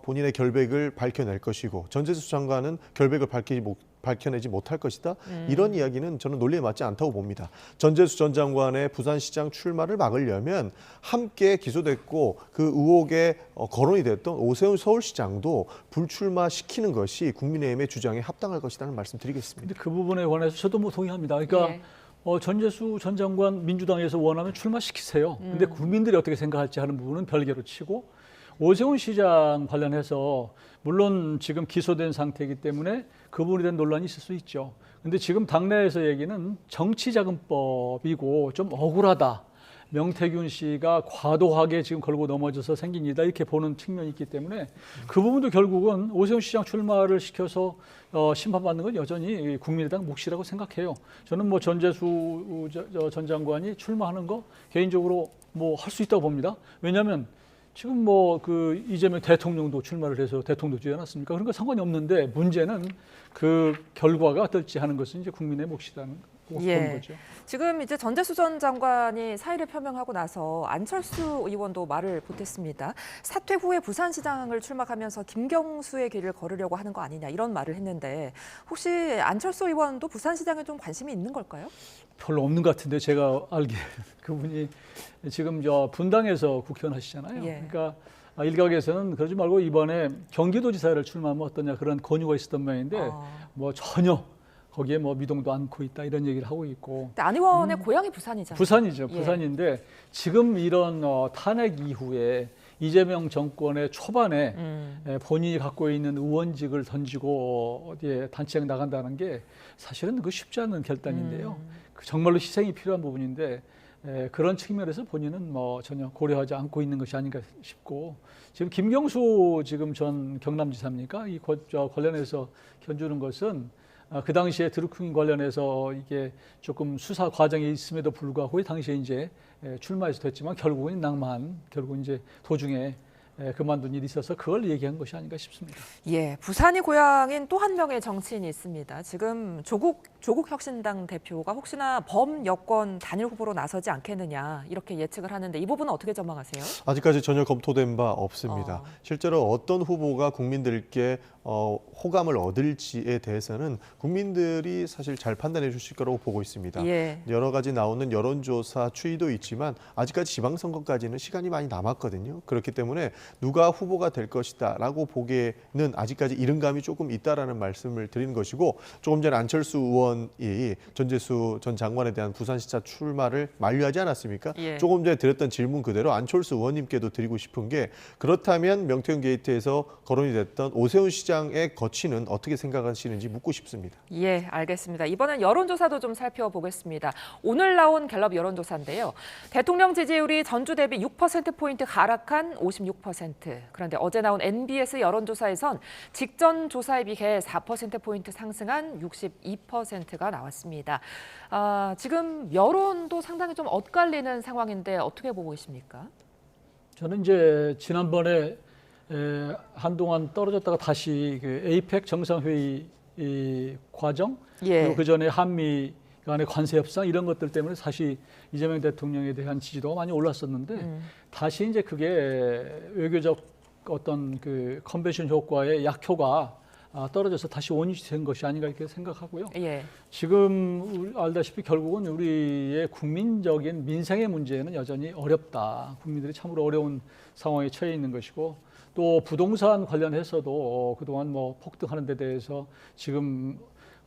본인의 결백을 밝혀낼 것이고 전재수 장관은 결백을 밝혀내지 못할 것이다. 이런 이야기는 저는 논리에 맞지 않다고 봅니다. 전재수 전 장관의 부산시장 출마를 막으려면 함께 기소됐고 그 의혹에 거론이 됐던 오세훈 서울시장도 불출마시키는 것이 국민의힘의 주장에 합당할 것이라는 말씀 드리겠습니다. 근데 그 부분에 관해서 저도 뭐 동의합니다. 그러니까 예. 전재수 전 장관 민주당에서 원하면 출마시키세요. 근데 국민들이 어떻게 생각할지 하는 부분은 별개로 치고 오세훈 시장 관련해서 물론 지금 기소된 상태이기 때문에 그분에 대한 논란이 있을 수 있죠. 근데 지금 당내에서 얘기는 정치자금법이고 좀 억울하다. 명태균 씨가 과도하게 지금 걸고 넘어져서 생긴 일이다 이렇게 보는 측면이 있기 때문에 그 부분도 결국은 오세훈 시장 출마를 시켜서 심판받는 건 여전히 국민의당 몫이라고 생각해요. 저는 뭐 전재수 전 장관이 출마하는 거 개인적으로 뭐 할 수 있다고 봅니다. 왜냐하면 지금 뭐 그 이재명 대통령도 출마를 해서 대통령도 되지 않았습니까? 그런 거 상관이 없는데 문제는 그 결과가 어떨지 하는 것은 이제 국민의 몫이라는 보는 거죠. 지금 이제 전재수 전 장관이 사의를 표명하고 나서 안철수 의원도 말을 보탰습니다. 사퇴 후에 부산시장을 출마하면서 김경수의 길을 걸으려고 하는 거 아니냐 이런 말을 했는데 혹시 안철수 의원도 부산시장에 좀 관심이 있는 걸까요? 별로 없는 것 같은데 제가 알기에 그분이 지금 분당에서 국회의원 하시잖아요. 예. 그러니까 일각에서는 그러지 말고 이번에 경기도지사를 출마하면 어떠냐 그런 권유가 있었던 모양인데 뭐 전혀 거기에 뭐 미동도 않고 있다 이런 얘기를 하고 있고. 안 의원의 고향이 부산이잖아요. 부산이죠. 예. 부산인데 지금 이런 탄핵 이후에 이재명 정권의 초반에 본인이 갖고 있는 의원직을 던지고 어디에 단체장 나간다는 게 사실은 그 쉽지 않은 결단인데요. 정말로 희생이 필요한 부분인데 그런 측면에서 본인은 뭐 전혀 고려하지 않고 있는 것이 아닌가 싶고 지금 김경수 지금 전 경남지사입니까? 이 관련해서 견주는 것은 그 당시에 드루킹 관련해서 이게 조금 수사 과정이 있음에도 불구하고 당시에 이제 출마해서 됐지만 결국은 결국 이제 도중에 그만둔 일이 있어서 그걸 얘기한 것이 아닌가 싶습니다. 예, 부산이 고향인 또 한 명의 정치인이 있습니다. 지금 조국 혁신당 대표가 혹시나 범여권 단일 후보로 나서지 않겠느냐 이렇게 예측을 하는데 이 부분은 어떻게 전망하세요? 아직까지 전혀 검토된 바 없습니다. 실제로 어떤 후보가 국민들께 호감을 얻을지에 대해서는 국민들이 사실 잘 판단해 주실 거라고 보고 있습니다. 예. 여러 가지 나오는 여론조사 추이도 있지만 아직까지 지방선거까지는 시간이 많이 남았거든요. 그렇기 때문에 누가 후보가 될 것이다라고 보기에는 아직까지 이른감이 조금 있다라는 말씀을 드리는 것이고 조금 전에 안철수 의원이 전재수 전 장관에 대한 부산시장 출마를 만류하지 않았습니까? 예. 조금 전에 드렸던 질문 그대로 안철수 의원님께도 드리고 싶은 게 그렇다면 명태균 게이트에서 거론이 됐던 오세훈 시장의 거취는 어떻게 생각하시는지 묻고 싶습니다. 예, 알겠습니다. 이번엔 여론조사도 좀 살펴보겠습니다. 오늘 나온 갤럽 여론조사인데요. 대통령 지지율이 전주 대비 6%포인트 하락한 56%. 그런데 어제 나온 NBS 여론조사에선 직전 조사에 비해 4%포인트 상승한 62%가 나왔습니다. 지금 여론도 상당히 좀 엇갈리는 상황인데 어떻게 보고 계십니까? 저는 이제 지난번에 한동안 떨어졌다가 다시 그 에이펙 정상회의 과정 그리고 그 전에 한미 간의 관세 협상 이런 것들 때문에 사실 이재명 대통령에 대한 지지도가 많이 올랐었는데 다시 이제 그게 외교적 어떤 그 컨벤션 효과의 약효가 떨어져서 다시 원위치 된 것이 아닌가 이렇게 생각하고요. 예. 지금 알다시피 결국은 우리의 국민적인 민생의 문제는 여전히 어렵다. 국민들이 참으로 어려운 상황에 처해 있는 것이고 또 부동산 관련해서도 그동안 뭐 폭등하는 데 대해서 지금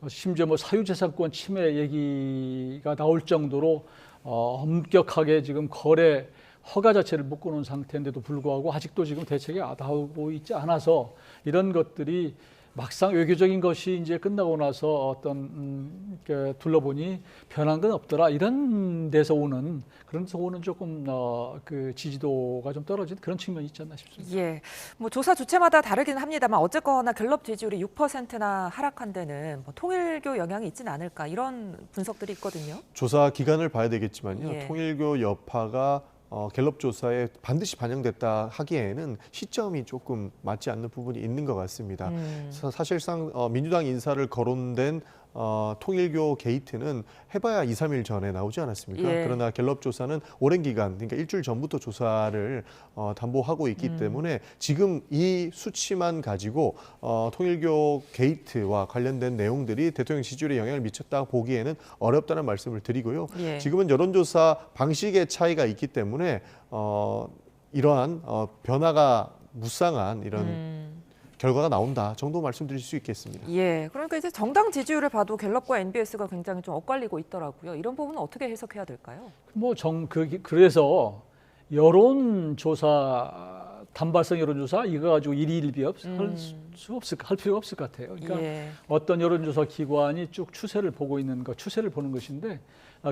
심지어 뭐 사유재산권 침해 얘기가 나올 정도로 엄격하게 지금 거래 허가 자체를 묶어놓은 상태인데도 불구하고 아직도 지금 대책이 나오고 있지 않아서 이런 것들이 막상 외교적인 것이 이제 끝나고 나서 어떤 둘러보니 변한 건 없더라 이런 데서 오는 조금 그 지지도가 좀 떨어진 그런 측면이 있지 않나 싶습니다. 예, 뭐 조사 주체마다 다르긴 합니다만 어쨌거나 갤럽 지지율이 6%나 하락한 데는 뭐 통일교 영향이 있지는 않을까 이런 분석들이 있거든요. 조사 기간을 봐야 되겠지만요. 예. 통일교 여파가 갤럽 조사에 반드시 반영됐다 하기에는 시점이 조금 맞지 않는 부분이 있는 것 같습니다. 사실상 민주당 인사를 거론된 통일교 게이트는 해봐야 2, 3일 전에 나오지 않았습니까? 예. 그러나 갤럽 조사는 오랜 기간, 그러니까 일주일 전부터 조사를 담보하고 있기 때문에 지금 이 수치만 가지고 통일교 게이트와 관련된 내용들이 대통령 지지율에 영향을 미쳤다 보기에는 어렵다는 말씀을 드리고요. 예. 지금은 여론조사 방식의 차이가 있기 때문에 이러한 변화가 무쌍한 이런 결과가 나온다 정도 말씀드릴 수 있겠습니다. 예, 그러니까 이제 정당 지지율을 봐도 갤럽과 NBS가 굉장히 좀 엇갈리고 있더라고요. 이런 부분은 어떻게 해석해야 될까요? 그래서 여론조사 단발성 여론조사 이거 가지고 일희일비 할 필요가 없을 것 같아요. 그러니까 예. 어떤 여론조사 기관이 쭉 추세를 보는 것인데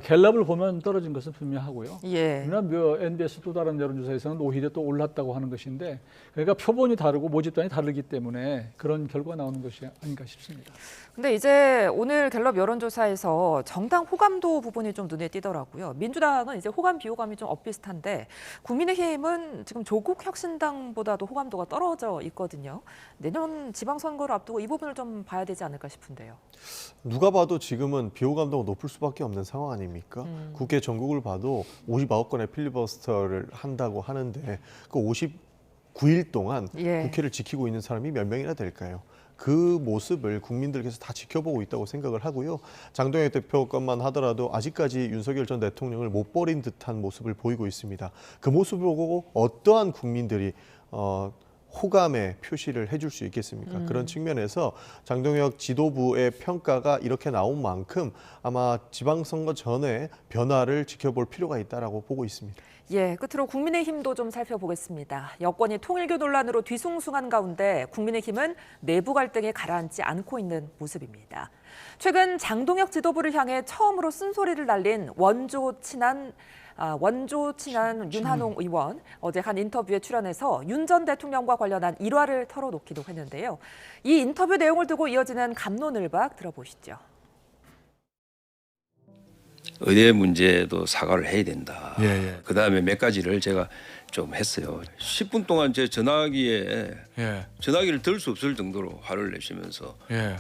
갤럽을 보면 떨어진 것은 분명하고요. 예. 그러나 NBS 또 다른 여론조사에서는 오히려 또 올랐다고 하는 것인데 그러니까 표본이 다르고 모집단이 다르기 때문에 그런 결과가 나오는 것이 아닌가 싶습니다. 근데 이제 오늘 갤럽 여론조사에서 정당 호감도 부분이 좀 눈에 띄더라고요. 민주당은 이제 호감 비호감이 좀 엇비슷한데 국민의힘은 지금 조국 혁신당보다도 호감도가 떨어져 있거든요. 내년 지방선거를 앞두고 이 부분을 좀 봐야 되지 않을까 싶은데요. 누가 봐도 지금은 비호감도가 높을 수밖에 없는 상황 아닙니까? 국회 전국을 봐도 59건의 필리버스터를 한다고 하는데 그 59일 동안 예. 국회를 지키고 있는 사람이 몇 명이나 될까요? 그 모습을 국민들께서 다 지켜보고 있다고 생각을 하고요. 장동혁 대표 것만 하더라도 아직까지 윤석열 전 대통령을 못 버린 듯한 모습을 보이고 있습니다. 그 모습을 보고 어떠한 국민들이 호감의 표시를 해줄 수 있겠습니까? 그런 측면에서 장동혁 지도부의 평가가 이렇게 나온 만큼 아마 지방선거 전에 변화를 지켜볼 필요가 있다라고 보고 있습니다. 예, 끝으로 국민의힘도 좀 살펴보겠습니다. 여권이 통일교 논란으로 뒤숭숭한 가운데 국민의힘은 내부 갈등에 가라앉지 않고 있는 모습입니다. 최근 장동혁 지도부를 향해 처음으로 쓴소리를 날린 원조 친한 윤한홍 의원 어제 한 인터뷰에 출연해서 윤 전 대통령과 관련한 일화를 털어놓기도 했는데요. 이 인터뷰 내용을 두고 이어지는 갑론을박 들어보시죠. 의대 문제도 사과를 해야 된다. 예. 그다음에 몇 가지를 제가 좀 했어요. 10분 동안 제 전화기에 전화기를 들 수 없을 정도로 화를 내시면서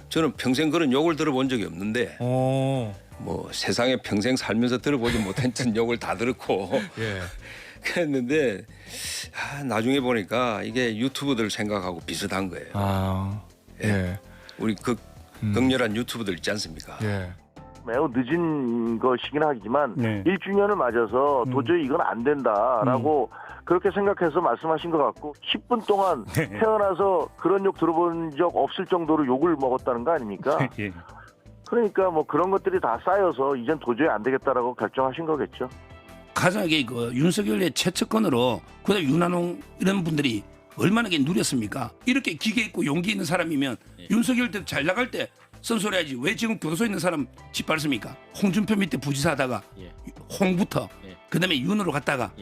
저는 평생 그런 욕을 들어본 적이 없는데 뭐 세상에 평생 살면서 들어보지 못했던 욕을 다 들었고 그랬는데 나중에 보니까 이게 유튜브들 생각하고 비슷한 거예요. 우리 극렬한 유튜브들 있지 않습니까? 매우 늦은 것이긴 하지만 1주년을 맞아서 도저히 이건 안 된다라고 그렇게 생각해서 말씀하신 것 같고 10분 동안 태어나서 그런 욕 들어본 적 없을 정도로 욕을 먹었다는 거 아닙니까? 그러니까 뭐 그런 것들이 다 쌓여서 이젠 도저히 안 되겠다라고 결정하신 거겠죠. 가장에게 그 윤석열의 최측근으로 그다음 윤한홍 이런 분들이 얼마나 누렸습니까? 이렇게 기계 있고 용기 있는 사람이면 윤석열 때 잘 나갈 때 쓴소리하지 왜 지금 교도소에 있는 사람 짓밟습니까? 홍준표 밑에 부지사 하다가 홍부터 그다음에 윤으로 갔다가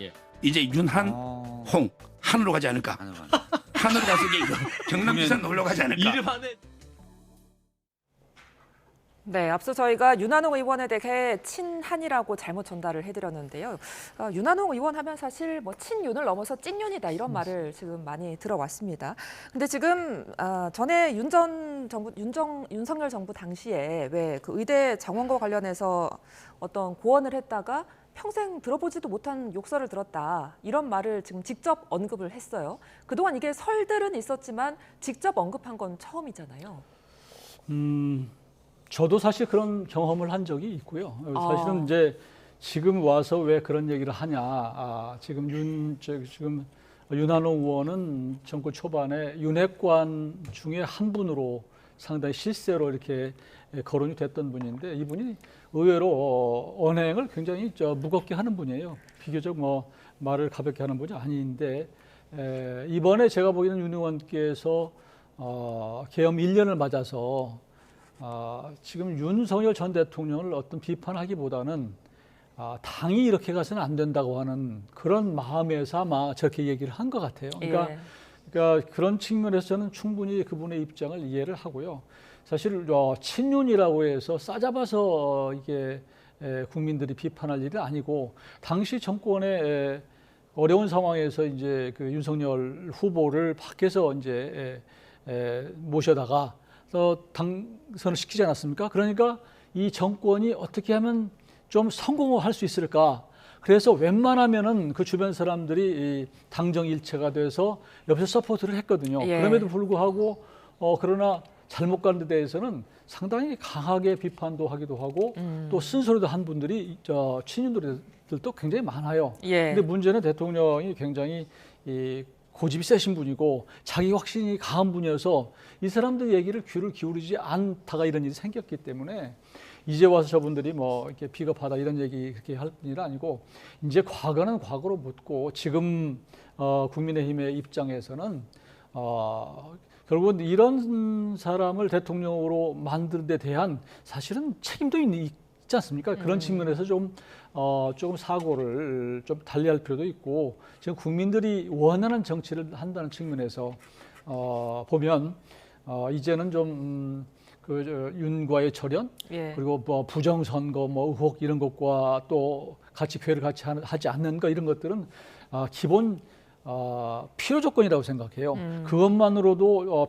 이제 윤한 홍 한으로 가지 않을까? 한으로 가서 경남지사 놀러 가지 않을까? 이름 안에 네, 앞서 저희가 윤한홍 의원에 대해 친한이라고 잘못 전달을 해드렸는데요. 윤한홍 의원 하면 사실 뭐 친윤을 넘어서 찐윤이다 이런 말을 지금 많이 들어왔습니다. 근데 지금 전에 윤석열 정부 당시에 왜 그 의대 정원과 관련해서 어떤 고언을 했다가 평생 들어보지도 못한 욕설을 들었다 이런 말을 지금 직접 언급을 했어요. 그동안 이게 설들은 있었지만 직접 언급한 건 처음이잖아요. 저도 사실 그런 경험을 한 적이 있고요. 사실은 이제 지금 와서 왜 그런 얘기를 하냐. 지금 윤한홍 의원은 정권 초반에 윤핵관 중에 한 분으로 상당히 실세로 이렇게 거론이 됐던 분인데 이분이 의외로 언행을 굉장히 무겁게 하는 분이에요. 비교적 뭐 말을 가볍게 하는 분이 아닌데 이번에 제가 보기에는 윤 의원께서 계엄 1년을 맞아서 지금 윤석열 전 대통령을 어떤 비판하기보다는 당이 이렇게 가서는 안 된다고 하는 그런 마음에서 아마 저렇게 얘기를 한 것 같아요. 그러니까 그런 측면에서 저는 충분히 그분의 입장을 이해를 하고요. 사실 친윤이라고 해서 싸잡아서 이게 국민들이 비판할 일이 아니고 당시 정권의 어려운 상황에서 이제 그 윤석열 후보를 밖에서 이제 모셔다가 당선을 시키지 않았습니까? 그러니까 이 정권이 어떻게 하면 좀 성공을 할 수 있을까? 그래서 웬만하면은 그 주변 사람들이 당정 일체가 돼서 옆에서 서포트를 했거든요. 그럼에도 불구하고 그러나 잘못 가는 데 대해서는 상당히 강하게 비판도 하기도 하고 또 쓴소리도 한 분들이 친윤들도 굉장히 많아요. 근데 문제는 대통령이 굉장히 고집이 세신 분이고 자기 확신이 강한 분이어서 이 사람들 얘기를 귀를 기울이지 않다가 이런 일이 생겼기 때문에 이제 와서 저분들이 뭐 이렇게 비겁하다 이런 얘기 그렇게 할 일은 아니고 이제 과거는 과거로 묻고 지금 국민의힘의 입장에서는 결국은 이런 사람을 대통령으로 만드는 데 대한 사실은 책임도 있지 않습니까? 그런 측면에서 조금 사고를 좀 달리할 필요도 있고 지금 국민들이 원하는 정치를 한다는 측면에서 보면 이제는 좀 윤과의 절연 그리고 뭐 부정선거 뭐 의혹 이런 것과 또 같이 교회를 같이 하지 않는 것 이런 것들은 기본 필요 조건이라고 생각해요. 그것만으로도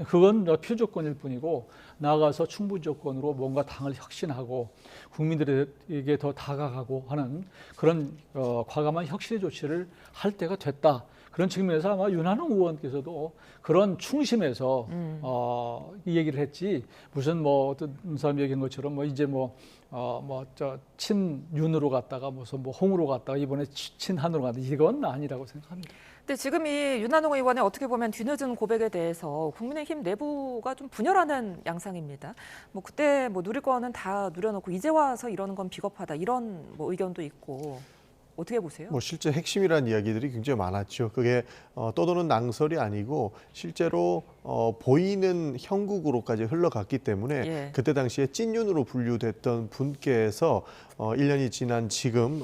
그건 필요 조건일 뿐이고 나아가서 충분 조건으로 뭔가 당을 혁신하고 국민들에게 더 다가가고 하는 그런 과감한 혁신의 조치를 할 때가 됐다. 그런 측면에서 아마 윤한홍 의원께서도 그런 충심에서 이 얘기를 했지 무슨 뭐 어떤 사람이 얘기한 것처럼 뭐 이제 친윤으로 갔다가 무슨 뭐 홍으로 갔다가 이번에 친한으로 갔다 이건 아니라고 생각합니다. 근데 지금 이 윤한홍 의원의 어떻게 보면 뒤늦은 고백에 대해서 국민의힘 내부가 좀 분열하는 양상입니다. 뭐 그때 뭐 누릴 거는 다 누려놓고 이제 와서 이러는 건 비겁하다 이런 뭐 의견도 있고. 어떻게 보세요? 뭐 실제 핵심이라는 이야기들이 굉장히 많았죠. 그게 떠도는 낭설이 아니고 실제로 보이는 형국으로까지 흘러갔기 때문에 그때 당시에 찐윤으로 분류됐던 분께서 1년이 지난 지금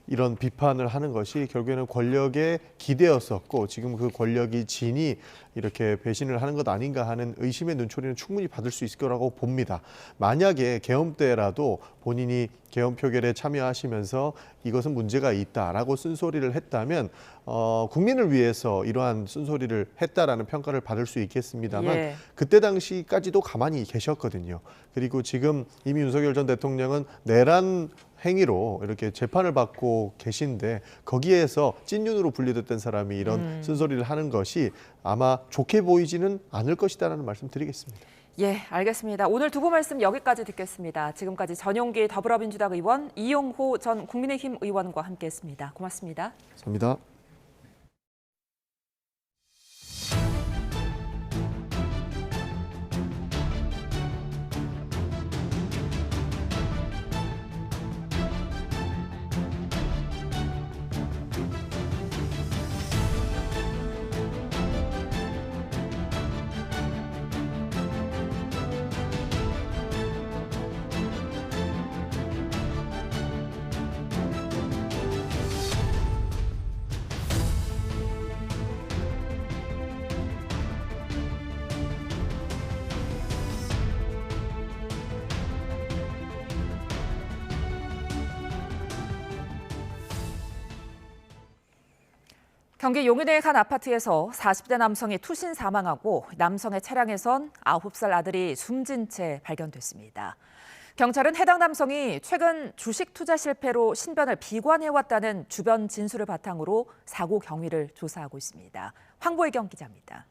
이런 비판을 하는 것이 결국에는 권력의 기대였었고 지금 그 권력이 진이 이렇게 배신을 하는 것 아닌가 하는 의심의 눈초리는 충분히 받을 수 있을 거라고 봅니다. 만약에 계엄 때라도 본인이 계엄 표결에 참여하시면서 이것은 문제가 있다라고 쓴소리를 했다면 국민을 위해서 이러한 쓴소리를 했다라는 평가를 받을 수 있겠습니다만 그때 당시까지도 가만히 계셨거든요. 그리고 지금 이미 윤석열 전 대통령은 내란 행위로 이렇게 재판을 받고 계신데 거기에서 찐윤으로 분류됐던 사람이 이런 쓴소리를 하는 것이 아마 좋게 보이지는 않을 것이다라는 말씀 드리겠습니다. 예, 알겠습니다. 오늘 두 분 말씀 여기까지 듣겠습니다. 지금까지 전용기 더불어민주당 의원, 이용호 전 국민의힘 의원과 함께했습니다. 고맙습니다. 감사합니다. 경기 용인의 한 아파트에서 40대 남성이 투신 사망하고 남성의 차량에선 9살 아들이 숨진 채 발견됐습니다. 경찰은 해당 남성이 최근 주식 투자 실패로 신변을 비관해왔다는 주변 진술을 바탕으로 사고 경위를 조사하고 있습니다. 황보혜경 기자입니다.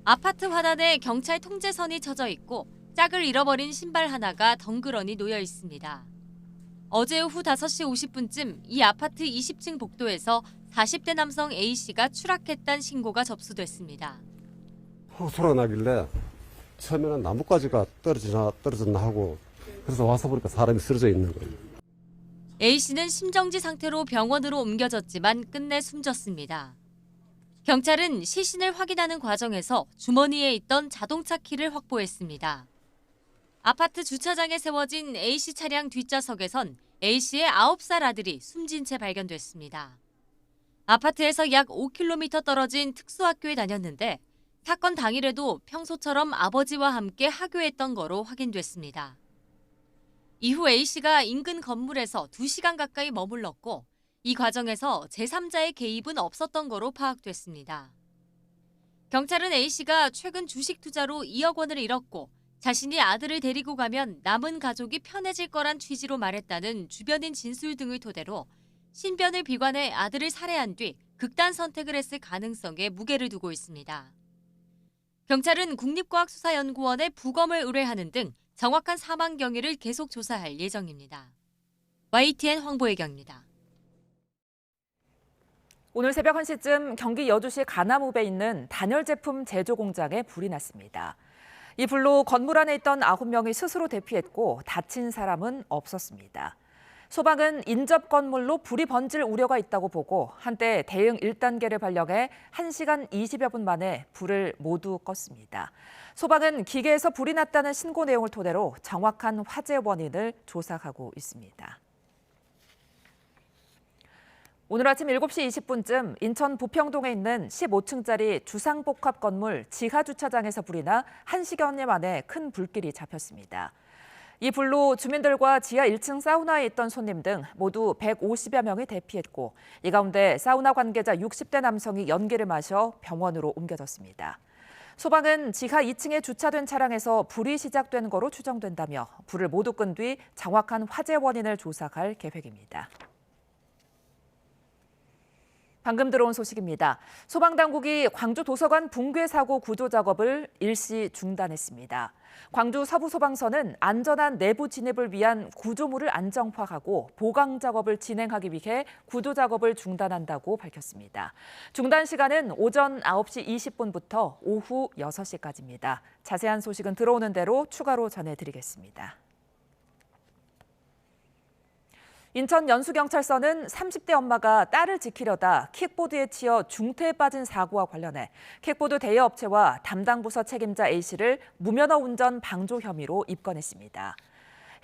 아파트 화단에 경찰 통제선이 쳐져 있고 짝을 잃어버린 신발 하나가 덩그러니 놓여 있습니다. 어제 오후 5시 50분쯤 이 아파트 20층 복도에서 40대 남성 A씨가 추락했다는 신고가 접수됐습니다. 소리가 나길래 처음에는 나뭇가지가 떨어졌나 하고 그래서 와서 보니까 사람이 쓰러져 있는 거예요. A씨는 심정지 상태로 병원으로 옮겨졌지만 끝내 숨졌습니다. 경찰은 시신을 확인하는 과정에서 주머니에 있던 자동차 키를 확보했습니다. 아파트 주차장에 세워진 A씨 차량 뒷좌석에선 A씨의 9살 아들이 숨진 채 발견됐습니다. 아파트에서 약 5km 떨어진 특수학교에 다녔는데 사건 당일에도 평소처럼 아버지와 함께 하교했던 거로 확인됐습니다. 이후 A씨가 인근 건물에서 2시간 가까이 머물렀고 이 과정에서 제3자의 개입은 없었던 거로 파악됐습니다. 경찰은 A씨가 최근 주식 투자로 2억 원을 잃었고 자신이 아들을 데리고 가면 남은 가족이 편해질 거란 취지로 말했다는 주변인 진술 등을 토대로 신변을 비관해 아들을 살해한 뒤 극단 선택을 했을 가능성에 무게를 두고 있습니다. 경찰은 국립과학수사연구원에 부검을 의뢰하는 등 정확한 사망 경위를 계속 조사할 예정입니다. YTN 황보혜경입니다. 오늘 새벽 1시쯤 경기 여주시 가나무배에 있는 단열 제품 제조 공장에 불이 났습니다. 이 불로 건물 안에 있던 9명이 스스로 대피했고 다친 사람은 없었습니다. 소방은 인접 건물로 불이 번질 우려가 있다고 보고 한때 대응 1단계를 발령해 1시간 20여 분 만에 불을 모두 껐습니다. 소방은 기계에서 불이 났다는 신고 내용을 토대로 정확한 화재 원인을 조사하고 있습니다. 오늘 아침 7시 20분쯤 인천 부평동에 있는 15층짜리 주상복합 건물 지하주차장에서 불이 나 1시간여 만에 큰 불길이 잡혔습니다. 이 불로 주민들과 지하 1층 사우나에 있던 손님 등 모두 150여 명이 대피했고 이 가운데 사우나 관계자 60대 남성이 연기를 마셔 병원으로 옮겨졌습니다. 소방은 지하 2층에 주차된 차량에서 불이 시작된 거로 추정된다며 불을 모두 끈 뒤 정확한 화재 원인을 조사할 계획입니다. 방금 들어온 소식입니다. 소방당국이 광주 도서관 붕괴 사고 구조 작업을 일시 중단했습니다. 광주 서부소방서는 안전한 내부 진입을 위한 구조물을 안정화하고 보강 작업을 진행하기 위해 구조 작업을 중단한다고 밝혔습니다. 중단 시간은 오전 9시 20분부터 오후 6시까지입니다. 자세한 소식은 들어오는 대로 추가로 전해드리겠습니다. 인천 연수경찰서는 30대 엄마가 딸을 지키려다 킥보드에 치여 중태에 빠진 사고와 관련해 킥보드 대여업체와 담당 부서 책임자 A씨를 무면허 운전 방조 혐의로 입건했습니다.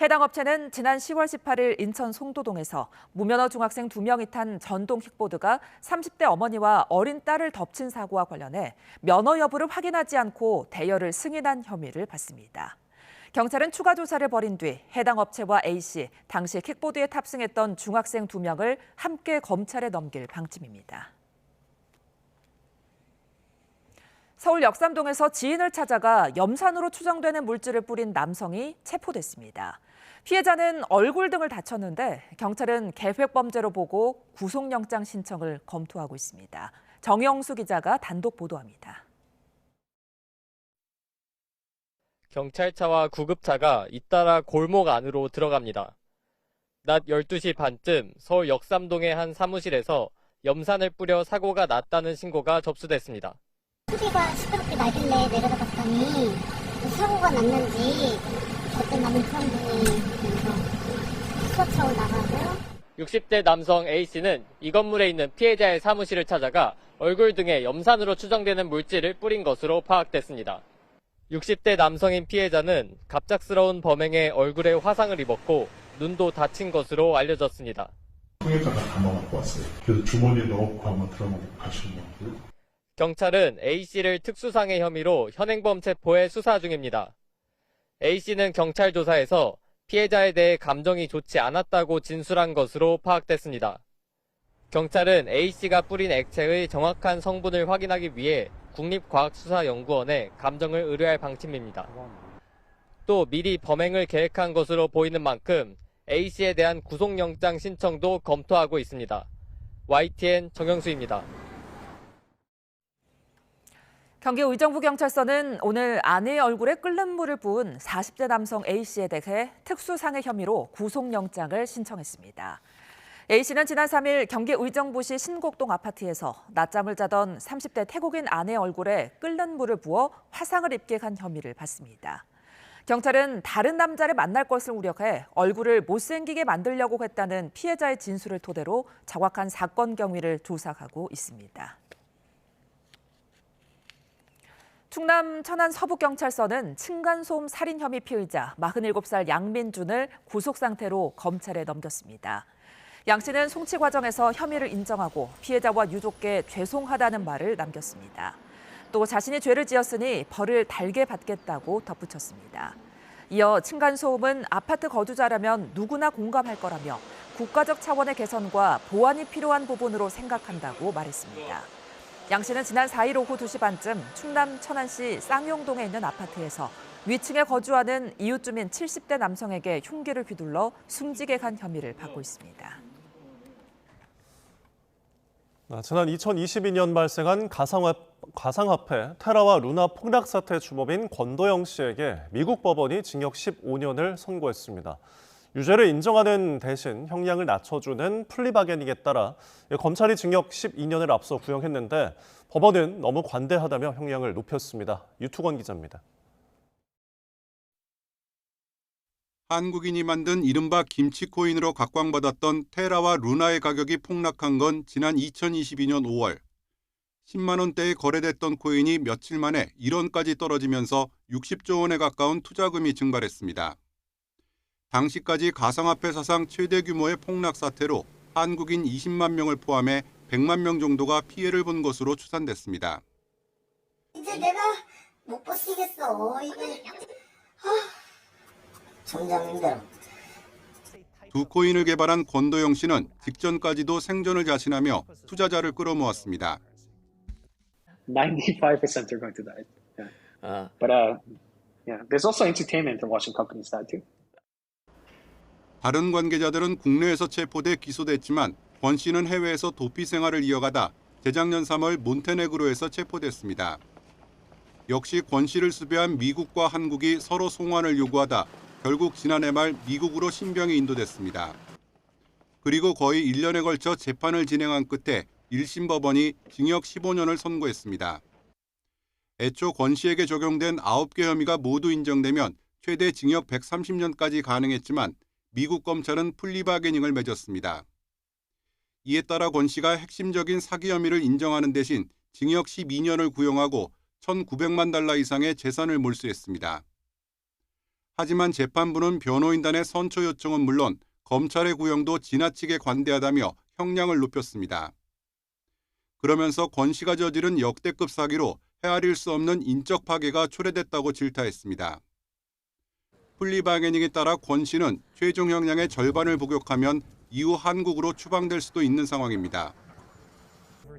해당 업체는 지난 10월 18일 인천 송도동에서 무면허 중학생 2명이 탄 전동 킥보드가 30대 어머니와 어린 딸을 덮친 사고와 관련해 면허 여부를 확인하지 않고 대여를 승인한 혐의를 받습니다. 경찰은 추가 조사를 벌인 뒤 해당 업체와 A씨, 당시 킥보드에 탑승했던 중학생 2명을 함께 검찰에 넘길 방침입니다. 서울 역삼동에서 지인을 찾아가 염산으로 추정되는 물질을 뿌린 남성이 체포됐습니다. 피해자는 얼굴 등을 다쳤는데 경찰은 계획범죄로 보고 구속영장 신청을 검토하고 있습니다. 정영수 기자가 단독 보도합니다. 경찰차와 구급차가 잇따라 골목 안으로 들어갑니다. 낮 12시 반쯤 서울 역삼동의 한 사무실에서 염산을 뿌려 사고가 났다는 신고가 접수됐습니다. 소리가 시끄럽게 나길래 내려가 봤더니 사고가 났는지 어떤 남성분이 수화차로 나가고요. 60대 남성 A씨는 이 건물에 있는 피해자의 사무실을 찾아가 얼굴 등에 염산으로 추정되는 물질을 뿌린 것으로 파악됐습니다. 60대 남성인 피해자는 갑작스러운 범행에 얼굴에 화상을 입었고 눈도 다친 것으로 알려졌습니다. 통역가가 담아갖고 왔어요. 그래서 주머니에 넣고 한번 들어가고 가시는 거고요. 경찰은 A씨를 특수상해 혐의로 현행범 체포해 수사 중입니다. A씨는 경찰 조사에서 피해자에 대해 감정이 좋지 않았다고 진술한 것으로 파악됐습니다. 경찰은 A씨가 뿌린 액체의 정확한 성분을 확인하기 위해 국립과학수사연구원에 감정을 의뢰할 방침입니다. 또 미리 범행을 계획한 것으로 보이는 만큼 A씨에 대한 구속영장 신청도 검토하고 있습니다. YTN 정영수입니다. 경기 의정부경찰서는 오늘 아내의 얼굴에 끓는 물을 부은 40대 남성 A씨에 대해 특수상해 혐의로 구속영장을 신청했습니다. A씨는 지난 3일 경기 의정부시 신곡동 아파트에서 낮잠을 자던 30대 태국인 아내 얼굴에 끓는 물을 부어 화상을 입게 한 혐의를 받습니다. 경찰은 다른 남자를 만날 것을 우려해 얼굴을 못생기게 만들려고 했다는 피해자의 진술을 토대로 정확한 사건 경위를 조사하고 있습니다. 충남 천안 서북경찰서는 층간소음 살인 혐의 피의자 47살 양민준을 구속 상태로 검찰에 넘겼습니다. 양 씨는 송치 과정에서 혐의를 인정하고 피해자와 유족께 죄송하다는 말을 남겼습니다. 또 자신이 죄를 지었으니 벌을 달게 받겠다고 덧붙였습니다. 이어 층간소음은 아파트 거주자라면 누구나 공감할 거라며 국가적 차원의 개선과 보완이 필요한 부분으로 생각한다고 말했습니다. 양 씨는 지난 4일 오후 2시 반쯤 충남 천안시 쌍용동에 있는 아파트에서 위층에 거주하는 이웃 주민 70대 남성에게 흉기를 휘둘러 숨지게 간 혐의를 받고 있습니다. 지난 2022년 발생한 가상화폐 테라와 루나 폭락 사태 주범인 권도영 씨에게 미국 법원이 징역 15년을 선고했습니다. 유죄를 인정하는 대신 형량을 낮춰주는 플리바게닝에 따라 검찰이 징역 12년을 앞서 구형했는데 법원은 너무 관대하다며 형량을 높였습니다. 유투건 기자입니다. 한국인이 만든 이른바 김치코인으로 각광받았던 테라와 루나의 가격이 폭락한 건 지난 2022년 5월. 10만 원대에 거래됐던 코인이 며칠 만에 1원까지 떨어지면서 60조 원에 가까운 투자금이 증발했습니다. 당시까지 가상화폐 사상 최대 규모의 폭락 사태로 한국인 20만 명을 포함해 100만 명 정도가 피해를 본 것으로 추산됐습니다. 이제 내가 못 버티겠어. 이거 점점 힘들어. 두 코인을 개발한 권도영 씨는 직전까지도 생존을 자신하며 투자자를 끌어모았습니다. 95% are going to die. Yeah. But yeah, there's also entertainment and watching companies die too. 다른 관계자들은 국내에서 체포돼 기소됐지만 권 씨는 해외에서 도피 생활을 이어가다 재작년 3월 몬테네그로에서 체포됐습니다. 역시 권 씨를 수배한 미국과 한국이 서로 송환을 요구하다 결국 지난해 말 미국으로 신병이 인도됐습니다. 그리고 거의 1년에 걸쳐 재판을 진행한 끝에 1심 법원이 징역 15년을 선고했습니다. 애초 권 씨에게 적용된 9개 혐의가 모두 인정되면 최대 징역 130년까지 가능했지만 미국 검찰은 플리바게닝을 맺었습니다. 이에 따라 권 씨가 핵심적인 사기 혐의를 인정하는 대신 징역 12년을 구형하고 1,900만 달러 이상의 재산을 몰수했습니다. 하지만 재판부는 변호인단의 선처 요청은 물론 검찰의 구형도 지나치게 관대하다며 형량을 높였습니다. 그러면서 권 씨가 저지른 역대급 사기로 헤아릴 수 없는 인적 파괴가 초래됐다고 질타했습니다. 플리바게닝에 따라 권 씨는 최종 형량의 절반을 복역하면 이후 한국으로 추방될 수도 있는 상황입니다.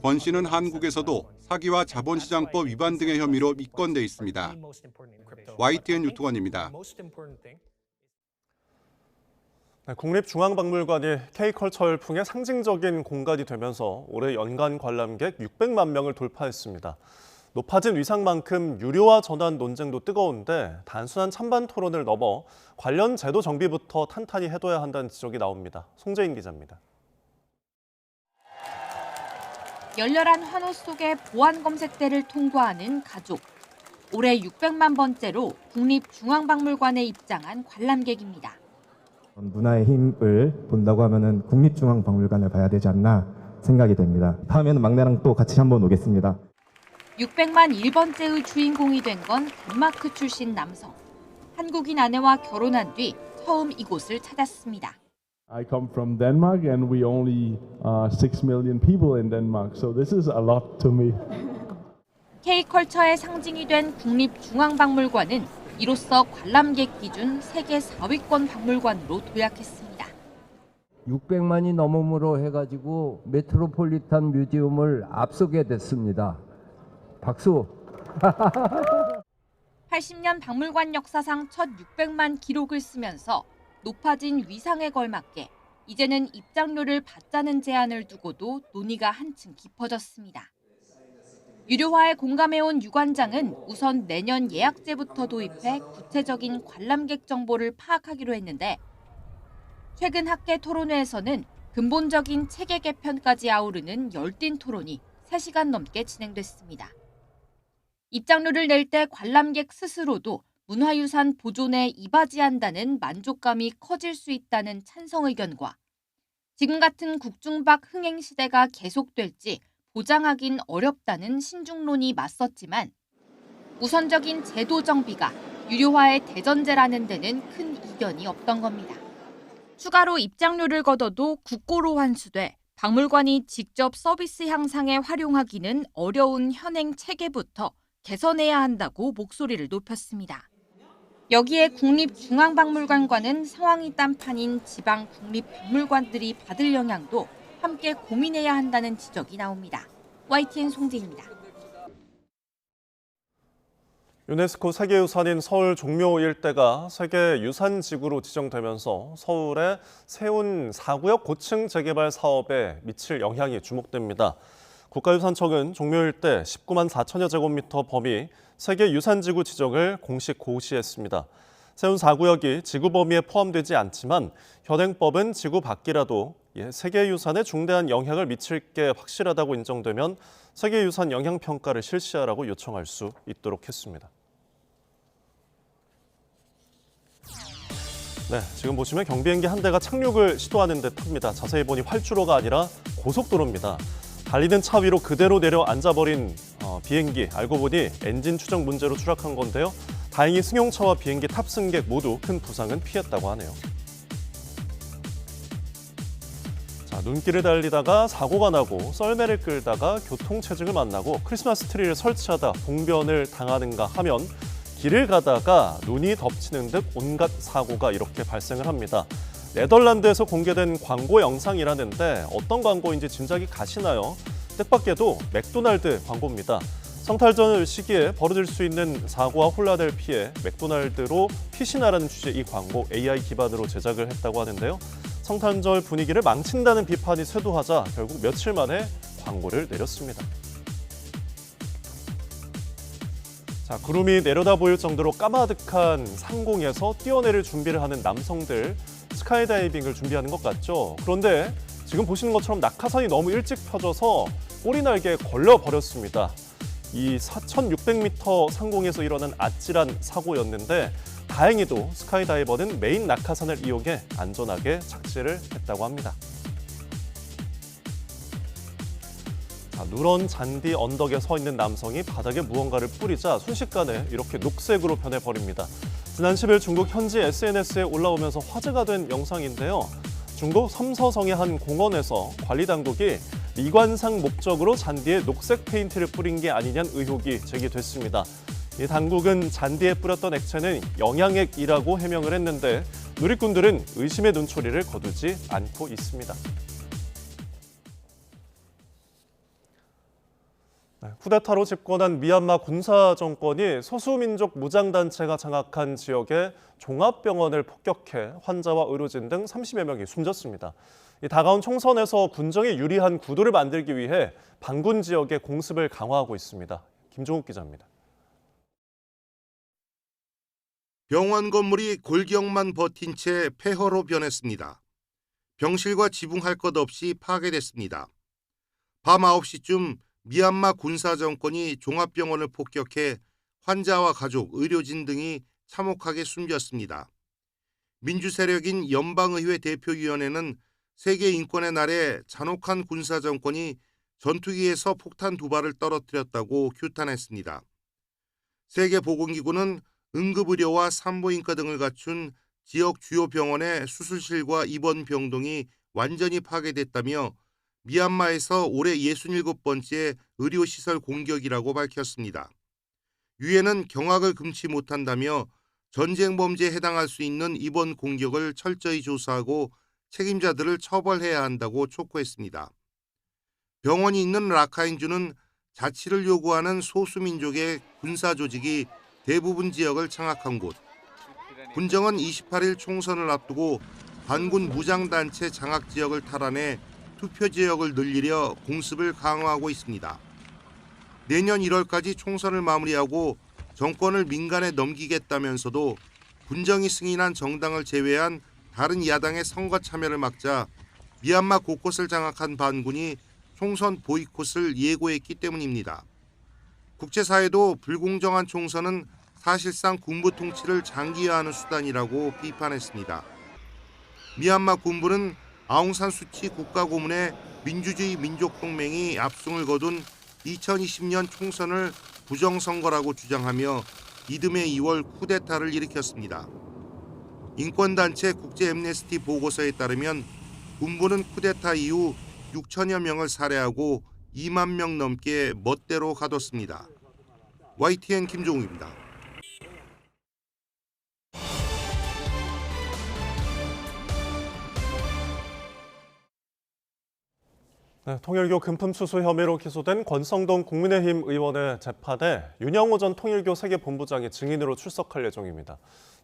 권 씨는 한국에서도 사기와 자본시장법 위반 등의 혐의로 입건돼 있습니다. YTN 유투건입니다. 국립중앙박물관이 K컬처 열풍의 상징적인 공간이 되면서 올해 연간 관람객 600만 명을 돌파했습니다. 높아진 위상만큼 유료화 전환 논쟁도 뜨거운데 단순한 찬반 토론을 넘어 관련 제도 정비부터 탄탄히 해둬야 한다는 지적이 나옵니다. 송재인 기자입니다. 열렬한 환호 속에 보안 검색대를 통과하는 가족. 올해 600만 번째로 국립중앙박물관에 입장한 관람객입니다. 문화의 힘을 본다고 하면은 국립중앙박물관을 가야 되지 않나 생각이 됩니다. 다음에는 막내랑 또 같이 한번 오겠습니다. 600만 1번째의 주인공이 된 건 덴마크 출신 남성. 한국인 아내와 결혼한 뒤 처음 이곳을 찾았습니다. I come from Denmark and we only 6 million people in Denmark, so this is a lot to me. K컬처의 상징이 된 국립중앙박물관은 이로써 관람객 기준 세계 4위권 박물관으로 도약했습니다. 600만이 넘음으로 해가지고 메트로폴리탄 뮤지엄을 앞서게 됐습니다. 박수. 80년 박물관 역사상 첫 600만 기록을 쓰면서 높아진 위상에 걸맞게 이제는 입장료를 받자는 제안을 두고도 논의가 한층 깊어졌습니다. 유료화에 공감해온 유관장은 우선 내년 예약제부터 도입해 구체적인 관람객 정보를 파악하기로 했는데 최근 학계 토론회에서는 근본적인 체계 개편까지 아우르는 열띤 토론이 3시간 넘게 진행됐습니다. 입장료를 낼 때 관람객 스스로도 문화유산 보존에 이바지한다는 만족감이 커질 수 있다는 찬성 의견과 지금 같은 국중박 흥행 시대가 계속될지 보장하긴 어렵다는 신중론이 맞섰지만 우선적인 제도 정비가 유료화의 대전제라는 데는 큰 이견이 없던 겁니다. 추가로 입장료를 걷어도 국고로 환수돼 박물관이 직접 서비스 향상에 활용하기는 어려운 현행 체계부터 개선해야 한다고 목소리를 높였습니다. 여기에 국립중앙박물관과는 상황이 딴판인 지방 국립박물관들이 받을 영향도 함께 고민해야 한다는 지적이 나옵니다. YTN 송재입니다. 유네스코 세계유산인 서울 종묘 일대가 세계유산지구로 지정되면서 서울의 세운 4구역 고층 재개발 사업에 미칠 영향이 주목됩니다. 국가유산청은 종묘 일대 19만 4천여 제곱미터 범위 세계유산지구 지정을 공식 고시했습니다. 세운 4구역이 지구 범위에 포함되지 않지만 현행법은 지구 밖이라도 세계유산에 중대한 영향을 미칠 게 확실하다고 인정되면 세계유산 영향평가를 실시하라고 요청할 수 있도록 했습니다. 네, 지금 보시면 경비행기 한 대가 착륙을 시도하는 듯합니다. 자세히 보니 활주로가 아니라 고속도로입니다. 달리는 차 위로 그대로 내려 앉아버린 비행기, 알고 보니 엔진 추정 문제로 추락한 건데요. 다행히 승용차와 비행기 탑승객 모두 큰 부상은 피했다고 하네요. 자, 눈길을 달리다가 사고가 나고 썰매를 끌다가 교통체증을 만나고 크리스마스 트리를 설치하다 봉변을 당하는가 하면 길을 가다가 눈이 덮치는 듯 온갖 사고가 이렇게 발생을 합니다. 네덜란드에서 공개된 광고 영상이라는데 어떤 광고인지 짐작이 가시나요? 뜻밖에도 맥도날드 광고입니다. 성탄절 시기에 벌어질 수 있는 사고와 혼란을 피해 맥도날드로 피신하라는 취지의 이 광고 AI 기반으로 제작을 했다고 하는데요. 성탄절 분위기를 망친다는 비판이 쇄도하자 결국 며칠 만에 광고를 내렸습니다. 자, 구름이 내려다 보일 정도로 까마득한 상공에서 뛰어내릴 준비를 하는 남성들, 스카이다이빙을 준비하는 것 같죠? 그런데 지금 보시는 것처럼 낙하산이 너무 일찍 펴져서 꼬리 날개에 걸려버렸습니다. 이 4,600m 상공에서 일어난 아찔한 사고였는데 다행히도 스카이다이버는 메인 낙하산을 이용해 안전하게 착지를 했다고 합니다. 자, 누런 잔디 언덕에 서 있는 남성이 바닥에 무언가를 뿌리자 순식간에 이렇게 녹색으로 변해버립니다. 지난 10일 중국 현지 SNS에 올라오면서 화제가 된 영상인데요. 중국 섬서성의 한 공원에서 관리당국이 미관상 목적으로 잔디에 녹색 페인트를 뿌린 게 아니냐는 의혹이 제기됐습니다. 이 당국은 잔디에 뿌렸던 액체는 영양액이라고 해명을 했는데 누리꾼들은 의심의 눈초리를 거두지 않고 있습니다. 쿠데타로 집권한 미얀마 군사정권이 소수민족 무장단체가 장악한 지역의 종합병원을 폭격해 환자와 의료진 등 30여 명이 숨졌습니다. 다가온 총선에서 군정에 유리한 구도를 만들기 위해 반군 지역의 공습을 강화하고 있습니다. 김종욱 기자입니다. 병원 건물이 골격만 버틴 채 폐허로 변했습니다. 병실과 지붕할 것 없이 파괴됐습니다. 밤 9시쯤 미얀마 군사정권이 종합병원을 폭격해 환자와 가족, 의료진 등이 참혹하게 숨졌습니다. 민주세력인 연방의회 대표위원회는 세계인권의 날에 잔혹한 군사정권이 전투기에서 폭탄 2발을 떨어뜨렸다고 규탄했습니다. 세계보건기구는 응급의료와 산부인과 등을 갖춘 지역 주요 병원의 수술실과 입원 병동이 완전히 파괴됐다며 미얀마에서 올해 67번째 의료시설 공격이라고 밝혔습니다. 유엔은 경악을 금치 못한다며 전쟁 범죄에 해당할 수 있는 이번 공격을 철저히 조사하고 책임자들을 처벌해야 한다고 촉구했습니다. 병원이 있는 라카인주는 자치를 요구하는 소수민족의 군사조직이 대부분 지역을 장악한 곳. 군정은 28일 총선을 앞두고 반군 무장단체 장악지역을 탈환해 투표지역을 늘리려 공습을 강화하고 있습니다. 내년 1월까지 총선을 마무리하고 정권을 민간에 넘기겠다면서도 군정이 승인한 정당을 제외한 다른 야당의 선거 참여를 막자 미얀마 곳곳을 장악한 반군이 총선 보이콧을 예고했기 때문입니다. 국제사회도 불공정한 총선은 사실상 군부 통치를 장기화하는 수단이라고 비판했습니다. 미얀마 군부는 아웅산 수치 국가고문의 민주주의 민족동맹이 압승을 거둔 2020년 총선을 부정선거라고 주장하며 이듬해 2월 쿠데타를 일으켰습니다. 인권단체 국제애므네스티 보고서에 따르면 군부는 쿠데타 이후 6천여 명을 살해하고 2만 명 넘게 멋대로 가뒀습니다. YTN 김종욱입니다. 네, 통일교 금품 수수 혐의로 기소된 권성동 국민의힘 의원의 재판에 윤영호 전 통일교 세계본부장이 증인으로 출석할 예정입니다.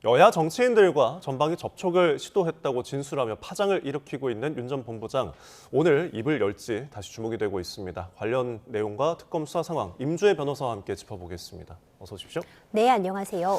여야 정치인들과 전방위 접촉을 시도했다고 진술하며 파장을 일으키고 있는 윤 전 본부장, 오늘 입을 열지 다시 주목이 되고 있습니다. 관련 내용과 특검 수사 상황, 임주혜 변호사와 함께 짚어보겠습니다. 어서 오십시오. 네, 안녕하세요.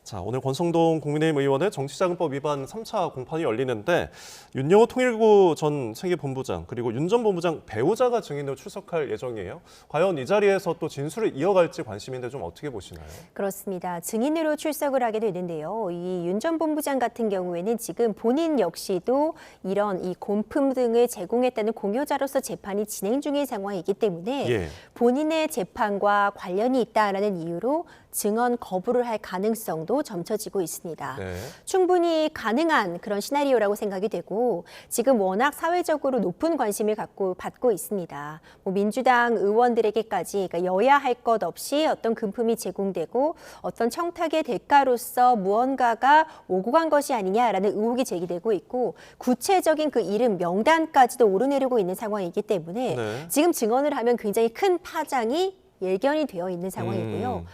자, 오늘 권성동 국민의힘 의원의 정치자금법 위반 3차 공판이 열리는데 윤영호 통일교 전 세계본부장 그리고 윤 전 본부장 배우자가 증인으로 출석할 예정이에요. 과연 이 자리에서 또 진술을 이어갈지 관심인데 좀 어떻게 보시나요? 그렇습니다. 증인으로 출석을 하게 되는데요. 이 윤 전 본부장 같은 경우에는 지금 본인 역시도 이런 이 공품 등을 제공했다는 공여자로서 재판이 진행 중인 상황이기 때문에 본인의 재판과 관련이 있다라는 이유로 증언 거부를 할 가능성도 점쳐지고 있습니다. 충분히 가능한 그런 시나리오라고 생각이 되고 지금 워낙 사회적으로 높은 관심을 받고 있습니다. 민주당 의원들에게까지 그러니까 여야 할 것 없이 어떤 금품이 제공되고 어떤 청탁의 대가로서 무언가가 오고 간 것이 아니냐라는 의혹이 제기되고 있고 구체적인 그 이름 명단까지도 오르내리고 있는 상황이기 때문에 지금 증언을 하면 굉장히 큰 파장이 예견이 되어 있는 상황이고요.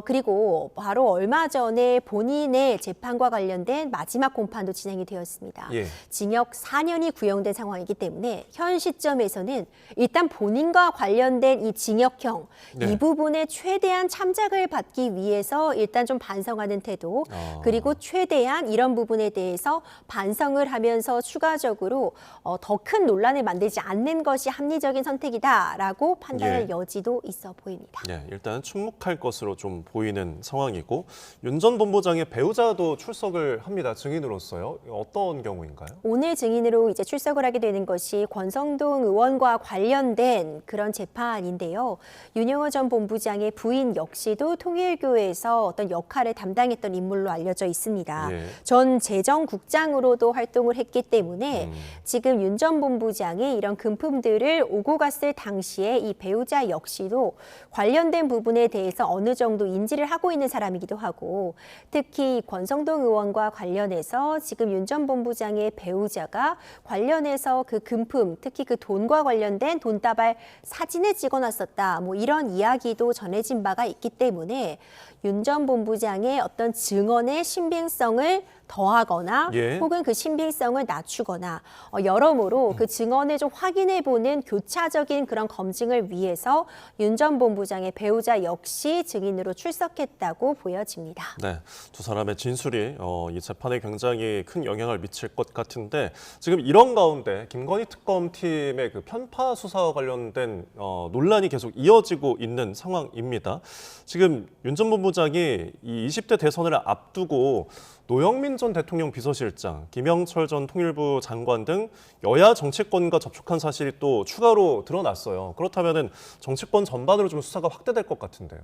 그리고 바로 얼마 전에 본인의 재판과 관련된 마지막 공판도 진행이 되었습니다. 징역 4년이 구형된 상황이기 때문에 현 시점에서는 일단 본인과 관련된 이 징역형 이 부분에 최대한 참작을 받기 위해서 일단 좀 반성하는 태도 그리고 최대한 이런 부분에 대해서 반성을 하면서 추가적으로 더 큰 논란을 만들지 않는 것이 합리적인 선택이다라고 판단할 여지도 있어 보입니다. 일단 침묵할 것으로 좀 보이는 상황이고 윤 전 본부장의 배우자도 출석을 합니다. 증인으로서요. 어떤 경우인가요? 오늘 증인으로 이제 출석을 하게 되는 것이 권성동 의원과 관련된 그런 재판인데요. 윤영호 전 본부장의 부인 역시도 통일교에서 어떤 역할을 담당했던 인물로 알려져 있습니다. 전 재정국장으로도 활동을 했기 때문에 지금 윤 전 본부장이 이런 금품들을 오고 갔을 당시에 이 배우자 역시도 관련된 부분에 대해서 어느 정도 인지를 하고 있는 사람이기도 하고 특히 권성동 의원과 관련해서 지금 윤 전 본부장의 배우자가 관련해서 그 금품 특히 그 돈과 관련된 돈다발 사진을 찍어놨었다 뭐 이런 이야기도 전해진 바가 있기 때문에 윤 전 본부장의 어떤 증언의 신빙성을 더하거나 혹은 그 신빙성을 낮추거나 여러모로 그 증언을 좀 확인해보는 교차적인 그런 검증을 위해서 윤 전 본부장의 배우자 역시 증인으로 출석했다고 보여집니다. 네, 두 사람의 진술이 이 재판에 굉장히 큰 영향을 미칠 것 같은데 지금 이런 가운데 김건희 특검팀의 그 편파 수사와 관련된 논란이 계속 이어지고 있는 상황입니다. 지금 윤 전 본부장이 이 20대 대선을 앞두고 노영민 전 대통령 비서실장, 김영철 전 통일부 장관 등 여야 정치권과 접촉한 사실이 또 추가로 드러났어요. 그렇다면 정치권 전반으로 좀 수사가 확대될 것 같은데요.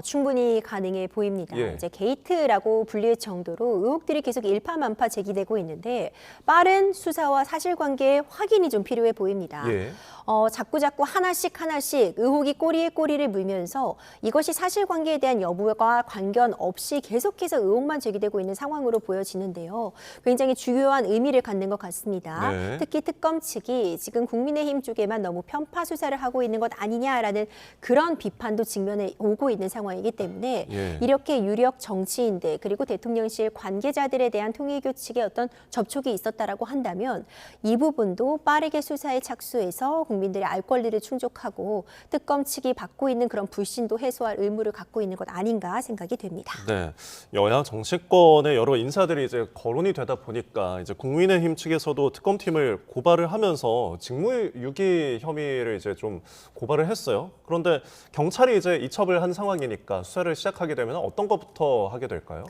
충분히 가능해 보입니다. 이제 게이트라고 불릴 정도로 의혹들이 계속 일파만파 제기되고 있는데 빠른 수사와 사실관계 확인이 좀 필요해 보입니다. 자꾸 하나씩 의혹이 꼬리에 꼬리를 물면서 이것이 사실관계에 대한 여부와 관계없이 계속해서 의혹만 제기되고 있는 상황으로 보여지는데요. 굉장히 중요한 의미를 갖는 것 같습니다. 특히 특검 측이 지금 국민의힘 쪽에만 너무 편파 수사를 하고 있는 것 아니냐라는 그런 비판도 직면해 오고 있는 상황이기 때문에 이렇게 유력 정치인들 그리고 대통령실 관계자들에 대한 통일교 측의 어떤 접촉이 있었다라고 한다면 이 부분도 빠르게 수사에 착수해서 국민들의 알 권리를 충족하고 특검 측이 받고 있는 그런 불신도 해소할 의무를 갖고 있는 것 아닌가 생각이 됩니다. 네, 여야 정치권의 정권의 여러 인사들이 이제 거론이 되다 보니까 이제 국민의힘 측에서도 특검팀을 고발을 하면서 직무유기 혐의를 이제 좀 고발을 했어요. 그런데 경찰이 이제 이첩을 한 상황이니까 수사를 시작하게 되면 어떤 것부터 하게 될까요?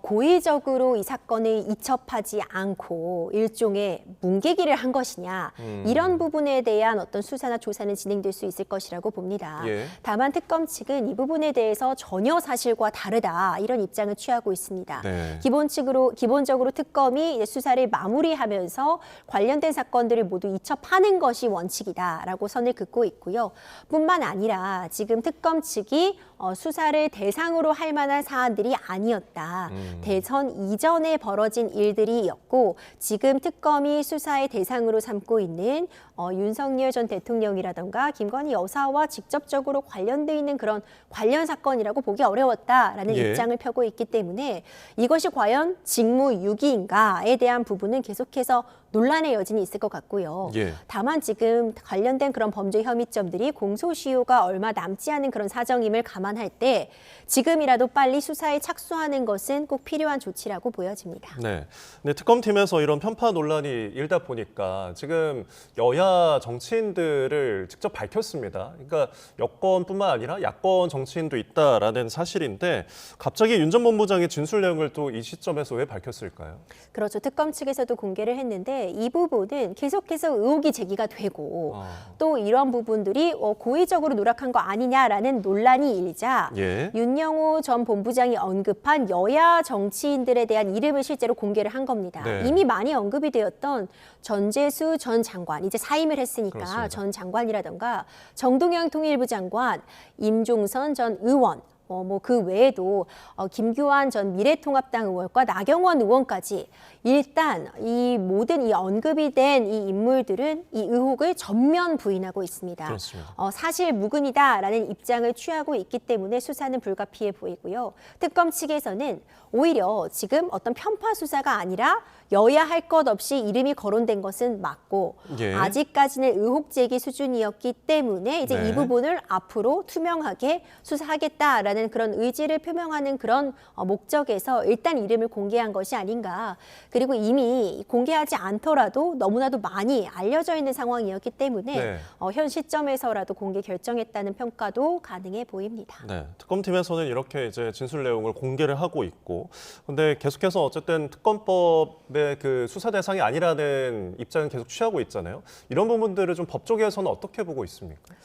고의적으로 이 사건을 이첩하지 않고 일종의 뭉개기를 한 것이냐, 이런 부분에 대한 어떤 수사나 조사는 진행될 수 있을 것이라고 봅니다. 예. 다만 특검 측은 이 부분에 대해서 전혀 사실과 다르다, 이런 입장을 취하고 있습니다. 네. 기본적으로 특검이 이제 수사를 마무리하면서 관련된 사건들을 모두 이첩하는 것이 원칙이다라고 선을 긋고 있고요. 뿐만 아니라 지금 특검 측이 수사를 대상으로 할 만한 사안들이 아니었다. 대선 이전에 벌어진 일들이었고 지금 특검이 수사의 대상으로 삼고 있는 윤석열 전 대통령이라던가 김건희 여사와 직접적으로 관련돼 있는 그런 관련 사건이라고 보기 어려웠다라는 예. 입장을 펴고 있기 때문에 이것이 과연 직무유기인가에 대한 부분은 계속해서 논란의 여진이 있을 것 같고요. 예. 다만 지금 관련된 그런 범죄 혐의점들이 공소시효가 얼마 남지 않은 그런 사정임을 감안할 때 지금이라도 빨리 수사에 착수하는 것은 꼭 필요한 조치라고 보여집니다. 네. 근데 특검팀에서 이런 편파 논란이 일다 보니까 지금 여야 정치인들을 직접 밝혔습니다. 그러니까 여권뿐만 아니라 야권 정치인도 있다라는 사실인데 갑자기 윤 전 본부장의 진술 내용을 또 이 시점에서 왜 밝혔을까요? 그렇죠. 특검 측에서도 공개를 했는데 이 부분은 계속해서 의혹이 제기가 되고 또 이런 부분들이 고의적으로 누락한 거 아니냐라는 논란이 일자 예. 윤영호 전 본부장이 언급한 여야 정치인들에 대한 이름을 실제로 공개를 한 겁니다. 네. 이미 많이 언급이 되었던 전재수 전 장관, 이제 사임을 했으니까 그렇습니다. 전 장관이라던가 정동영 통일부 장관, 임종선 전 의원, 그 외에도 김규환 전 미래통합당 의원과 나경원 의원까지 일단 이 모든 이 언급이 된 이 인물들은 이 의혹을 전면 부인하고 있습니다. 그렇습니다. 사실 무근이다라는 입장을 취하고 있기 때문에 수사는 불가피해 보이고요. 특검 측에서는 오히려 지금 어떤 편파 수사가 아니라 여야 할 것 없이 이름이 거론된 것은 맞고 예. 아직까지는 의혹 제기 수준이었기 때문에 이제 네. 이 부분을 앞으로 투명하게 수사하겠다라는 그런 의지를 표명하는 그런 목적에서 일단 이름을 공개한 것이 아닌가. 그리고 이미 공개하지 않더라도 너무나도 많이 알려져 있는 상황이었기 때문에 네. 현 시점에서라도 공개 결정했다는 평가도 가능해 보입니다. 네, 특검팀에서는 이렇게 이제 진술 내용을 공개를 하고 있고, 근데 계속해서 어쨌든 특검법의 그 수사 대상이 아니라는 입장은 계속 취하고 있잖아요. 이런 부분들을 좀 법 쪽에서는 어떻게 보고 있습니까?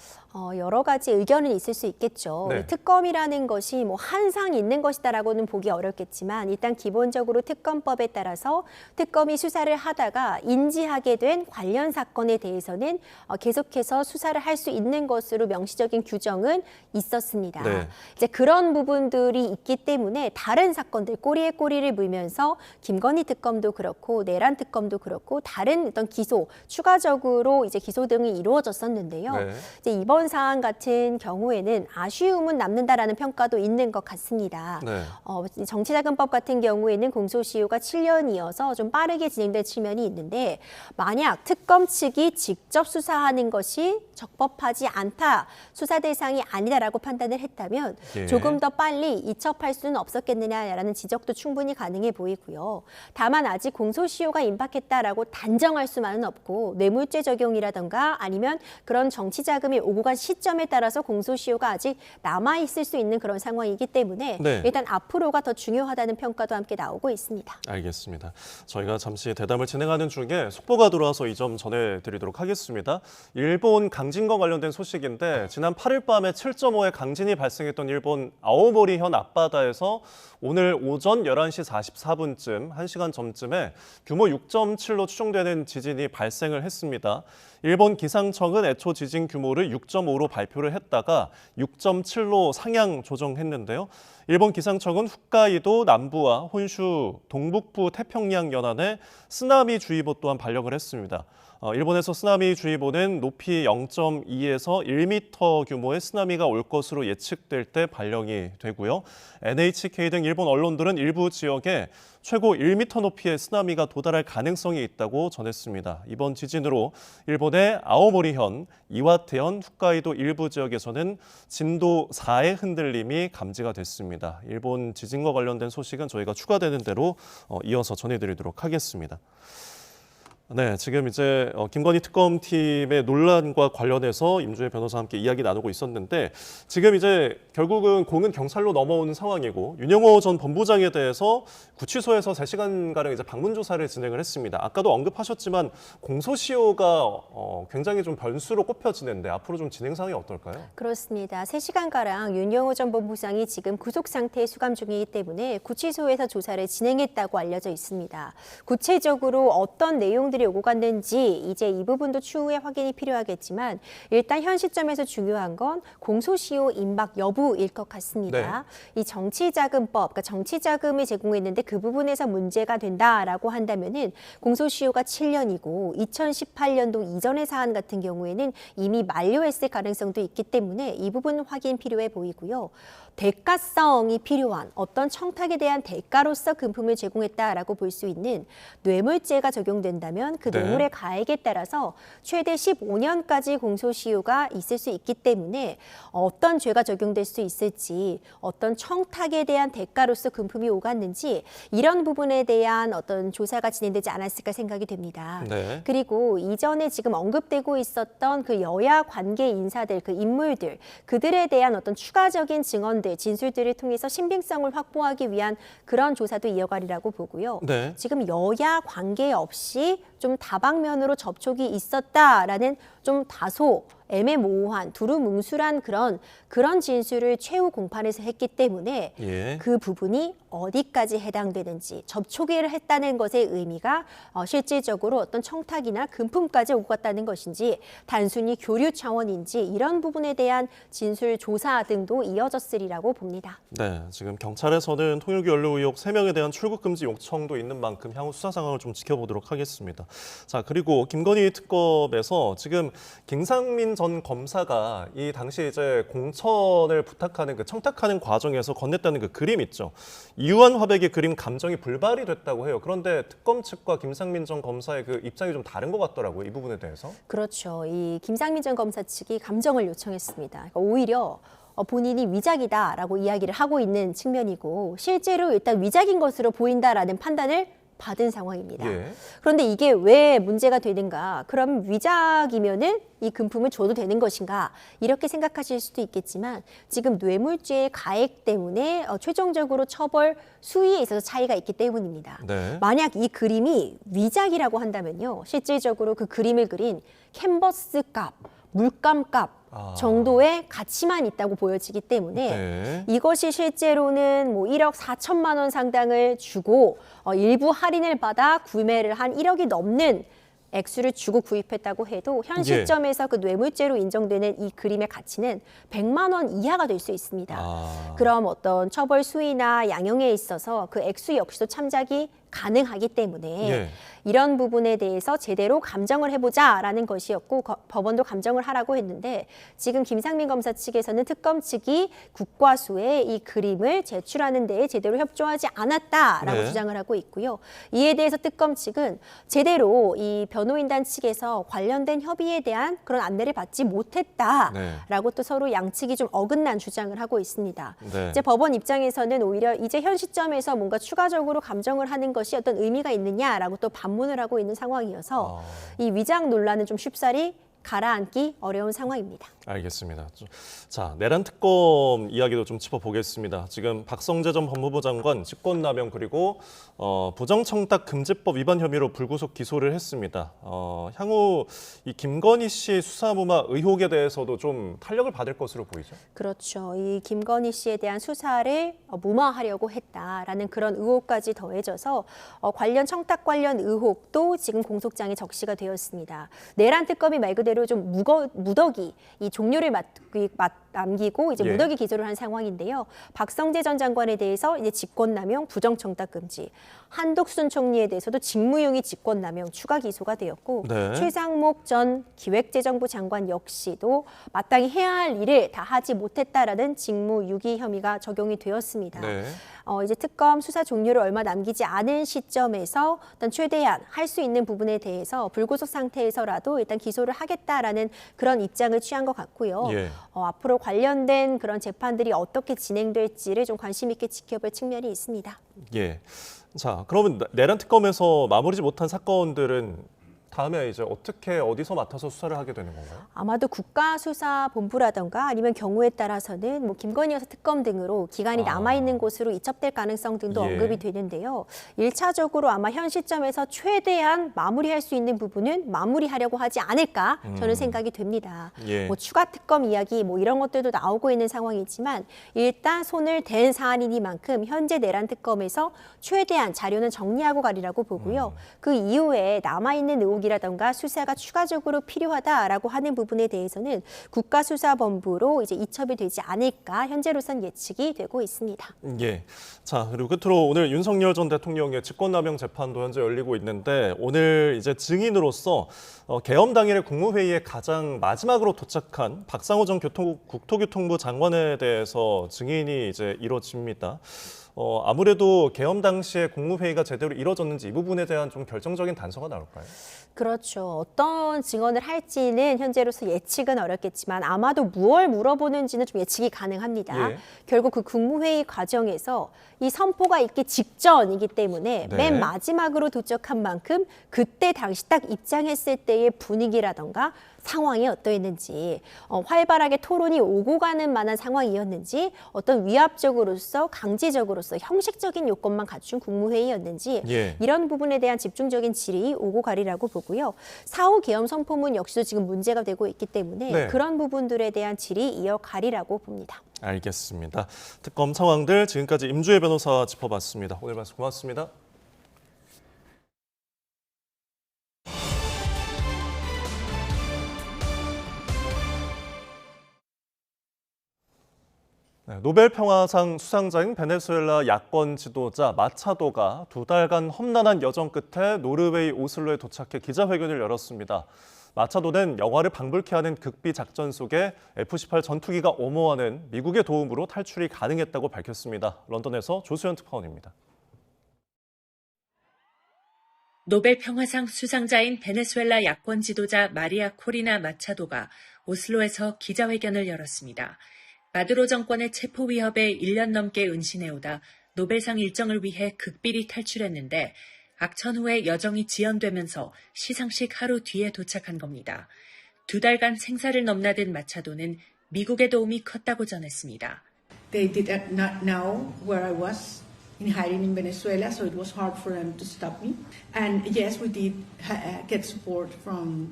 여러 가지 의견은 있을 수 있겠죠. 네. 특검이라는 것이 뭐 한상 있는 것이다라고는 보기 어렵겠지만 일단 기본적으로 특검법에 따라서 특검이 수사를 하다가 인지하게 된 관련 사건에 대해서는 계속해서 수사를 할 수 있는 것으로 명시적인 규정은 있었습니다. 네. 이제 그런 부분들이 있기 때문에 다른 사건들 꼬리에 꼬리를 물면서 김건희 특검도 그렇고 내란 특검도 그렇고 다른 어떤 기소 추가적으로 이제 기소 등이 이루어졌었는데요. 네. 이제 이번 사안 같은 경우에는 아쉬움은 남는다라는 평가도 있는 것 같습니다. 네. 정치자금법 같은 경우에는 공소시효가 7년이어서 좀 빠르게 진행될 측면이 있는데 만약 특검 측이 직접 수사하는 것이 적법하지 않다, 수사 대상이 아니다라고 판단을 했다면 예. 조금 더 빨리 이첩할 수는 없었겠느냐라는 지적도 충분히 가능해 보이고요. 다만 아직 공소시효가 임박했다라고 단정할 수만은 없고 뇌물죄 적용이라던가 아니면 그런 정치자금이 오고 간 시점에 따라서 공소시효가 아직 남아있을 수 있는 그런 상황이기 때문에 네. 일단 앞으로가 더 중요하다는 평가도 함께 나오고 있습니다. 알겠습니다. 저희가 잠시 대담을 진행하는 중에 속보가 들어와서 이 점 전해드리도록 하겠습니다. 일본 강진과 관련된 소식인데 지난 8일 밤에 7.5의 강진이 발생했던 일본 아오모리현 앞바다에서 오늘 오전 11시 44분쯤 1시간 전쯤에 규모 6.7로 추정되는 지진이 발생을 했습니다. 일본 기상청은 애초 지진 규모를 6.5로 발표를 했다가 6.7로 상향 조정했는데요. 일본 기상청은 홋카이도 남부와 혼슈, 동북부 태평양 연안에 쓰나미 주의보 또한 발령을 했습니다. 일본에서 쓰나미 주의보는 높이 0.2에서 1m 규모의 쓰나미가 올 것으로 예측될 때 발령이 되고요. NHK 등 일본 언론들은 일부 지역에 최고 1m 높이의 쓰나미가 도달할 가능성이 있다고 전했습니다. 이번 지진으로 일본의 아오모리현, 이와테현, 홋카이도 일부 지역에서는 진도 4의 흔들림이 감지가 됐습니다. 일본 지진과 관련된 소식은 저희가 추가되는 대로 이어서 전해드리도록 하겠습니다. 네, 지금 이제 김건희 특검팀의 논란과 관련해서 임주혜 변호사와 함께 이야기 나누고 있었는데 지금 이제 결국은 공은 경찰로 넘어오는 상황이고 윤영호 전 본부장에 대해서 구치소에서 3시간가량 이제 방문 조사를 진행을 했습니다. 아까도 언급하셨지만 공소시효가 굉장히 좀 변수로 꼽혀지는데 앞으로 좀 진행 상황이 어떨까요? 그렇습니다. 3시간가량 윤영호 전 본부장이 지금 구속 상태에 수감 중이기 때문에 구치소에서 조사를 진행했다고 알려져 있습니다. 구체적으로 어떤 내용들이 오고 갔는지 이제 이 부분도 추후에 확인이 필요하겠지만 일단 현 시점에서 중요한 건 공소시효 임박 여부일 것 같습니다. 이 정치자금법, 그러니까 정치자금을 제공했는데 그 부분에서 문제가 된다라고 한다면은 공소시효가 7년이고 2018년도 이전의 사안 같은 경우에는 이미 만료했을 가능성도 있기 때문에 이 부분 확인 필요해 보이고요. 대가성이 필요한 어떤 청탁에 대한 대가로서 금품을 제공했다라고 볼 수 있는 뇌물죄가 적용된다면 그 뇌물의 가액에 따라서 최대 15년까지 공소시효가 있을 수 있기 때문에 어떤 죄가 적용될 수 있을지 어떤 청탁에 대한 대가로서 금품이 오갔는지 이런 부분에 대한 어떤 조사가 진행되지 않았을까 생각이 됩니다. 그리고 이전에 지금 언급되고 있었던 그 여야 관계 인사들, 그 인물들, 그들에 대한 어떤 추가적인 증언 진술들을 통해서 신빙성을 확보하기 위한 그런 조사도 이어가리라고 보고요. 지금 여야 관계없이 좀 다방면으로 접촉이 있었다라는 좀 다소 애매모호한 두루뭉술한 그런 진술을 최후 공판에서 했기 때문에 그 부분이 어디까지 해당되는지 접촉을 했다는 것의 의미가 실질적으로 어떤 청탁이나 금품까지 오고 갔다는 것인지 단순히 교류 차원인지 이런 부분에 대한 진술 조사 등도 이어졌으리라고 봅니다. 네, 지금 경찰에서는 통일교 연루 의혹 3명에 대한 출국 금지 요청도 있는 만큼 향후 수사 상황을 좀 지켜보도록 하겠습니다. 자, 그리고 김건희 특검에서 지금 김상민 전 검사가 이 당시 이제 공천을 부탁하는 그 청탁하는 과정에서 건넸다는 그 그림 있죠. 이유한 화백의 그림 감정이 불발이 됐다고 해요. 그런데 특검 측과 김상민 전 검사의 그 입장이 좀 다른 것 같더라고요. 이 부분에 대해서. 그렇죠. 이 김상민 전 검사 측이 감정을 요청했습니다. 그러니까 오히려 본인이 위작이다라고 이야기를 하고 있는 측면이고 실제로 일단 위작인 것으로 보인다라는 판단을 받은 상황입니다. 그런데 이게 왜 문제가 되는가? 그럼 위작이면은 이 금품을 줘도 되는 것인가? 이렇게 생각하실 수도 있겠지만 지금 뇌물죄의 가액 때문에 최종적으로 처벌 수위에 있어서 차이가 있기 때문입니다. 만약 이 그림이 위작이라고 한다면요. 실질적으로 그 그림을 그린 캔버스 값, 물감 값 정도의 가치만 있다고 보여지기 때문에 이것이 실제로는 뭐 1억 4천만 원 상당을 주고 일부 할인을 받아 구매를 한 1억이 넘는 액수를 주고 구입했다고 해도 현 시점에서 그 뇌물죄로 인정되는 이 그림의 가치는 100만 원 이하가 될 수 있습니다. 그럼 어떤 처벌 수위나 양형에 있어서 그 액수 역시도 참작이 가능하기 때문에 이런 부분에 대해서 제대로 감정을 해보자라는 것이었고 법원도 감정을 하라고 했는데 지금 김상민 검사 측에서는 특검 측이 국과수에 이 그림을 제출하는 데에 제대로 협조하지 않았다라고 주장을 하고 있고요. 이에 대해서 특검 측은 제대로 이 변호인단 측에서 관련된 협의에 대한 그런 안내를 받지 못했다라고 또 서로 양측이 좀 어긋난 주장을 하고 있습니다. 이제 법원 입장에서는 오히려 이제 현 시점에서 뭔가 추가적으로 감정을 하는 것이 어떤 의미가 있느냐라고 또 반문을 하고 있는 상황이어서 이 위장 논란은 좀 쉽사리 가라앉기 어려운 상황입니다. 알겠습니다. 자, 내란 특검 이야기도 좀 짚어보겠습니다. 지금 박성재 전 법무부 장관 직권남용 그리고 부정청탁 금지법 위반 혐의로 불구속 기소를 했습니다. 향후 이 김건희 씨 수사무마 의혹에 대해서도 좀 탄력을 받을 것으로 보이죠? 그렇죠. 이 김건희 씨에 대한 수사를 무마하려고 했다라는 그런 의혹까지 더해져서 관련 청탁 관련 의혹도 지금 공소장에 적시가 되었습니다. 내란 특검이 말 그대로 좀 무더기 이 종료를 남기고 이제 예. 무더기 기소를 한 상황인데요. 박성재 전 장관에 대해서 이제 직권남용, 부정청탁 금지, 한덕순 총리에 대해서도 직무유기 직권남용 추가 기소가 되었고 네. 최상목 전 기획재정부 장관 역시도 마땅히 해야 할 일을 다 하지 못했다라는 직무유기 혐의가 적용이 되었습니다. 네. 이제 특검 수사 종료를 얼마 남기지 않은 시점에서 일단 최대한 할 수 있는 부분에 대해서 불구속 상태에서라도 일단 기소를 하겠다라는 그런 입장을 취한 것 같고요. 예. 앞으로 관련된 그런 재판들이 어떻게 진행될지를 좀 관심 있게 지켜볼 측면이 있습니다. 예. 자, 그러면 내란 특검에서 마무리지 못한 사건들은 다음에 이제 어떻게 어디서 맡아서 수사를 하게 되는 건가요? 아마도 국가수사본부라던가 아니면 경우에 따라서는 뭐 김건희 여사 특검 등으로 기간이 남아있는 곳으로 이첩될 가능성 등도 예. 언급이 되는데요. 1차적으로 아마 현 시점에서 최대한 마무리할 수 있는 부분은 마무리하려고 하지 않을까 저는 생각이 됩니다. 예. 뭐 추가 특검 이야기 뭐 이런 것들도 나오고 있는 상황이지만 일단 손을 댄 사안이니만큼 현재 내란 특검에서 최대한 자료는 정리하고 가리라고 보고요. 그 이후에 남아있는 의혹이라던가 수사가 추가적으로 필요하다라고 하는 부분에 대해서는 국가수사본부로 이제 이첩이 되지 않을까 현재로선 예측이 되고 있습니다. 예. 자, 그리고 끝으로 오늘 윤석열 전 대통령의 직권남용 재판도 현재 열리고 있는데 오늘 이제 증인으로서 계엄 당일에 국무회의에 가장 마지막으로 도착한 박상호 전 국토교통부 장관에 대해서 증인이 이제 이뤄집니다. 아무래도 계엄 당시에 국무회의가 제대로 이뤄졌는지 이 부분에 대한 좀 결정적인 단서가 나올까요? 그렇죠. 어떤 증언을 할지는 현재로서 예측은 어렵겠지만 아마도 무엇을 물어보는지는 좀 예측이 가능합니다. 예. 결국 그 국무회의 과정에서 이 선포가 있기 직전이기 때문에 네. 맨 마지막으로 도착한 만큼 그때 당시 딱 입장했을 때의 분위기라던가 상황이 어떠했는지, 활발하게 토론이 오고 가는 만한 상황이었는지, 어떤 위압적으로서 강제적으로서 형식적인 요건만 갖춘 국무회의였는지 예. 이런 부분에 대한 집중적인 질의 오고 가리라고 보고요. 사후 계엄 선포문 역시도 지금 문제가 되고 있기 때문에 네. 그런 부분들에 대한 질의 이어가리라고 봅니다. 알겠습니다. 특검 상황들 지금까지 임주혜 변호사와 짚어봤습니다. 오늘 말씀 고맙습니다. 네, 노벨 평화상 수상자인 베네수엘라 야권 지도자 마차도가 2달간 험난한 여정 끝에 노르웨이 오슬로에 도착해 기자회견을 열었습니다. 마차도는 영화를 방불케 하는 극비 작전 속에 F-18 전투기가 엄호하는 미국의 도움으로 탈출이 가능했다고 밝혔습니다. 런던에서 조수연 특파원입니다. 노벨 평화상 수상자인 베네수엘라 야권 지도자 마리아 코리나 마차도가 오슬로에서 기자회견을 열었습니다. 마두로 정권의 체포 위협에 1년 넘게 은신해오다 노벨상 일정을 위해 극비리 탈출했는데 악천 후에 여정이 지연되면서 시상식 하루 뒤에 도착한 겁니다. 2달간 생사를 넘나든 마차도는 미국의 도움이 컸다고 전했습니다. They did not know where I was in hiding in Venezuela, so it was hard for them to stop me. And yes, we did get support from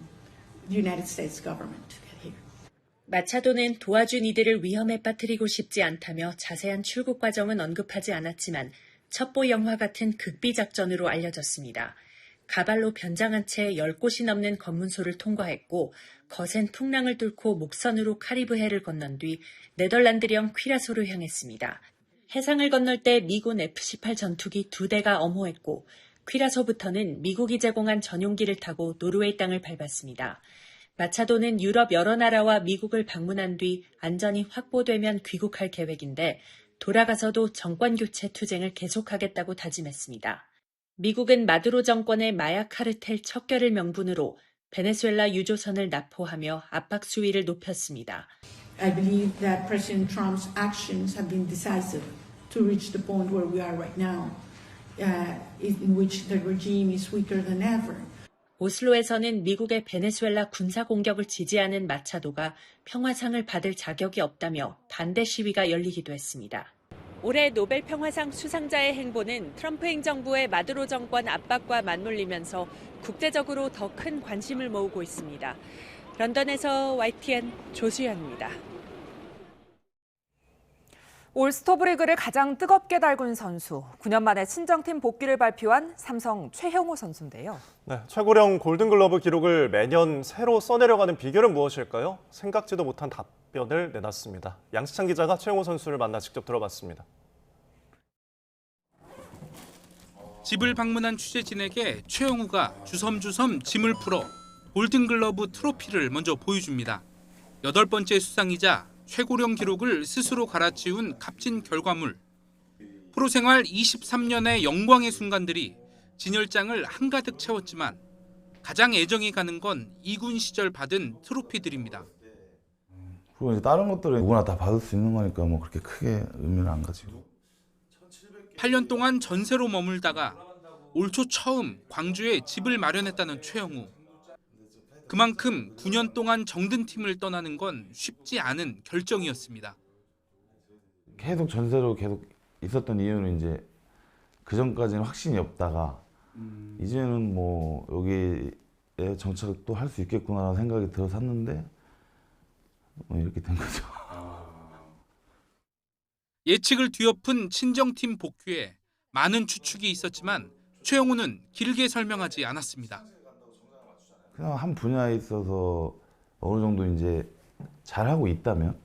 the United States government to get here. 마차도는 도와준 이들을 위험에 빠뜨리고 싶지 않다며 자세한 출국 과정은 언급하지 않았지만 첩보 영화 같은 극비 작전으로 알려졌습니다. 가발로 변장한 채 10곳이 넘는 검문소를 통과했고 거센 풍랑을 뚫고 목선으로 카리브해를 건넌 뒤 네덜란드령 퀴라소로 향했습니다. 해상을 건널 때 미군 F-18 전투기 2대가 엄호했고 퀴라소부터는 미국이 제공한 전용기를 타고 노르웨이 땅을 밟았습니다. 마차도는 유럽 여러 나라와 미국을 방문한 뒤 안전이 확보되면 귀국할 계획인데 돌아가서도 정권교체 투쟁을 계속하겠다고 다짐했습니다. 미국은 마두로 정권의 마약 카르텔 척결을 명분으로 베네수엘라 유조선을 납포하며 압박 수위를 높였습니다. I believe that President Trump's actions have been decisive to reach the point where we are right now, in which the regime is weaker than ever. 오슬로에서는 미국의 베네수엘라 군사 공격을 지지하는 마차도가 평화상을 받을 자격이 없다며 반대 시위가 열리기도 했습니다. 올해 노벨 평화상 수상자의 행보는 트럼프 행정부의 마두로 정권 압박과 맞물리면서 국제적으로 더 큰 관심을 모으고 있습니다. 런던에서 YTN 조수연입니다. 올스터브리그를 가장 뜨겁게 달군 선수, 9년 만에 친정팀 복귀를 발표한 삼성 최형호 선수인데요. 네, 최고령 골든글러브 기록을 매년 새로 써내려가는 비결은 무엇일까요? 생각지도 못한 답변을 내놨습니다. 양시창 기자가 최영호 선수를 만나 직접 들어봤습니다. 집을 방문한 취재진에게 최영우가 주섬주섬 짐을 풀어 골든글러브 트로피를 먼저 보여줍니다. 8번째 수상이자 최고령 기록을 스스로 갈아치운 값진 결과물. 프로 생활 23년의 영광의 순간들이 진열장을 한가득 채웠지만 가장 애정이 가는 건 2군 시절 받은 트로피들입니다. 그리고 이제 다른 것들은 누구나 다 받을 수 있는 거니까 뭐 그렇게 크게 의미는 안 가지고. 8년 동안 전세로 머물다가 올 초 처음 광주에 집을 마련했다는 최영우. 그만큼 9년 동안 정든 팀을 떠나는 건 쉽지 않은 결정이었습니다. 계속 전세로 계속 있었던 이유는 이제 그 전까지는 확신이 없다가 이제는 뭐 여기에 정착을 또 할 수 있겠구나라는 생각이 들어서 샀는데 뭐 이렇게 된 거죠. 예측을 뒤엎은 친정팀 복귀에 많은 추측이 있었지만 최영우는 길게 설명하지 않았습니다. 그냥 한 분야에 있어서 어느 정도 이제 잘하고 있다면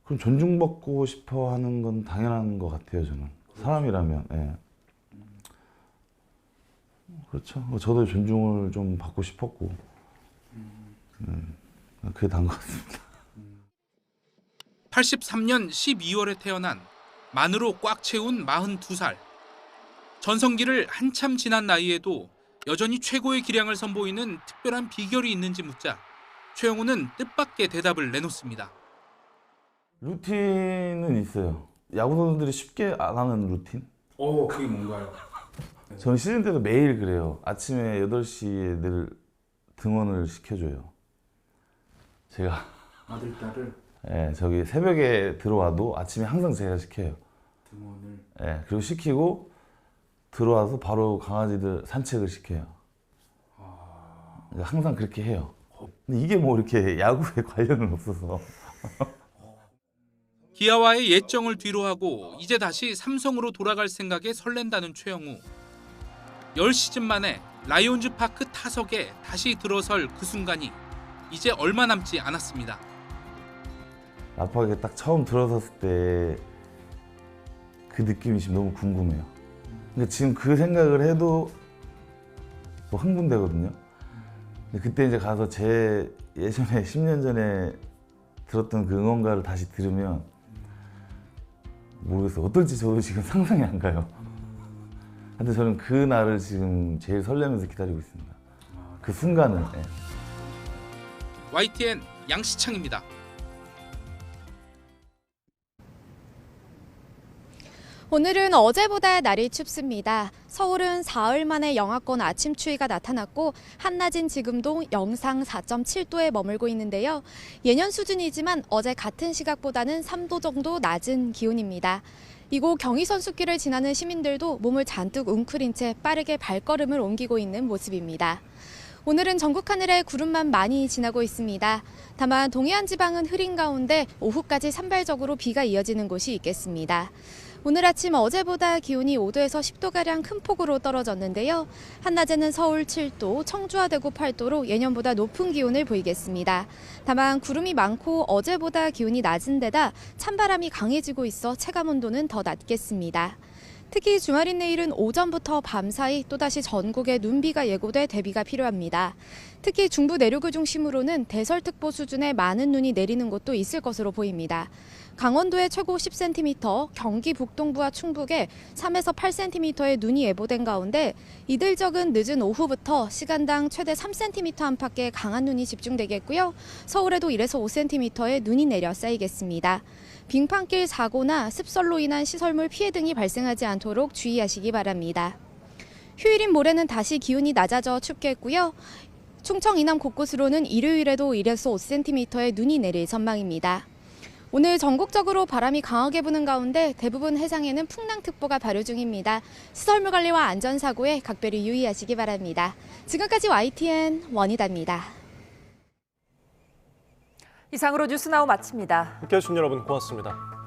그럼 존중받고 싶어 하는 건 당연한 것 같아요, 저는. 사람이라면. 예. 그렇죠. 저도 존중을 좀 받고 싶었고 그게 다인 것 같습니다. 83년 12월에 태어난 만으로 꽉 채운 42살. 전성기를 한참 지난 나이에도 여전히 최고의 기량을 선보이는 특별한 비결이 있는지 묻자 최영우는 뜻밖의 대답을 내놓습니다. 루틴은 있어요. 야구 선수들이 쉽게 안 하는 루틴? 그게 뭔가요? 저는 시즌 때도 매일 그래요. 아침에 8시에 늘 등원을 시켜줘요. 제가 아들, 딸을? 네, 저기 새벽에 들어와도 아침에 항상 제가 시켜요. 등원을? 네, 그리고 시키고 들어와서 바로 강아지들 산책을 시켜요. 항상 그렇게 해요. 근데 이게 뭐 이렇게 야구에 관련은 없어서. 기아와의 예정을 뒤로하고 이제 다시 삼성으로 돌아갈 생각에 설렌다는 최영우. 10시즌 만에 라이온즈 파크 타석에 다시 들어설 그 순간이 이제 얼마 남지 않았습니다. 라팍에 딱 처음 들어섰을 때 그 느낌이 지금 너무 궁금해요. 근데 지금 그 생각을 해도 뭐 흥분되거든요. 근데 그때 이제 가서 제 예전에 10년 전에 들었던 그 응원가를 다시 들으면 모르겠어요. 어떨지 저도 지금 상상이 안 가요. 근데 저는 그 날을 지금 제일 설레면서 기다리고 있습니다. 그 순간을. 네. YTN 양시창입니다. 오늘은 어제보다 날이 춥습니다. 서울은 사흘 만에 영하권 아침 추위가 나타났고 한낮인 지금도 영상 4.7도에 머물고 있는데요. 예년 수준이지만 어제 같은 시각보다는 3도 정도 낮은 기온입니다. 이곳 경의선숲길을 지나는 시민들도 몸을 잔뜩 웅크린 채 빠르게 발걸음을 옮기고 있는 모습입니다. 오늘은 전국 하늘에 구름만 많이 지나고 있습니다. 다만 동해안 지방은 흐린 가운데 오후까지 산발적으로 비가 이어지는 곳이 있겠습니다. 오늘 아침 어제보다 기온이 5도에서 10도가량 큰 폭으로 떨어졌는데요. 한낮에는 서울 7도, 청주와 대구 8도로 예년보다 높은 기온을 보이겠습니다. 다만 구름이 많고 어제보다 기온이 낮은 데다 찬바람이 강해지고 있어 체감온도는 더 낮겠습니다. 특히 주말인 내일은 오전부터 밤사이 또다시 전국에 눈비가 예고돼 대비가 필요합니다. 특히 중부 내륙을 중심으로는 대설특보 수준의 많은 눈이 내리는 곳도 있을 것으로 보입니다. 강원도에 최고 10cm, 경기 북동부와 충북에 3에서 8cm의 눈이 예보된 가운데 이들 적은 늦은 오후부터 시간당 최대 3cm 안팎의 강한 눈이 집중되겠고요. 서울에도 1에서 5cm의 눈이 내려 쌓이겠습니다. 빙판길 사고나 습설로 인한 시설물 피해 등이 발생하지 않도록 주의하시기 바랍니다. 휴일인 모레는 다시 기온이 낮아져 춥겠고요. 충청 이남 곳곳으로는 일요일에도 1에서 5cm의 눈이 내릴 전망입니다. 오늘 전국적으로 바람이 강하게 부는 가운데 대부분 해상에는 풍랑특보가 발효 중입니다. 시설물 관리와 안전사고에 각별히 유의하시기 바랍니다. 지금까지 YTN 원희다입니다. 이상으로 뉴스나우 마칩니다. 함께해 주신 여러분 고맙습니다.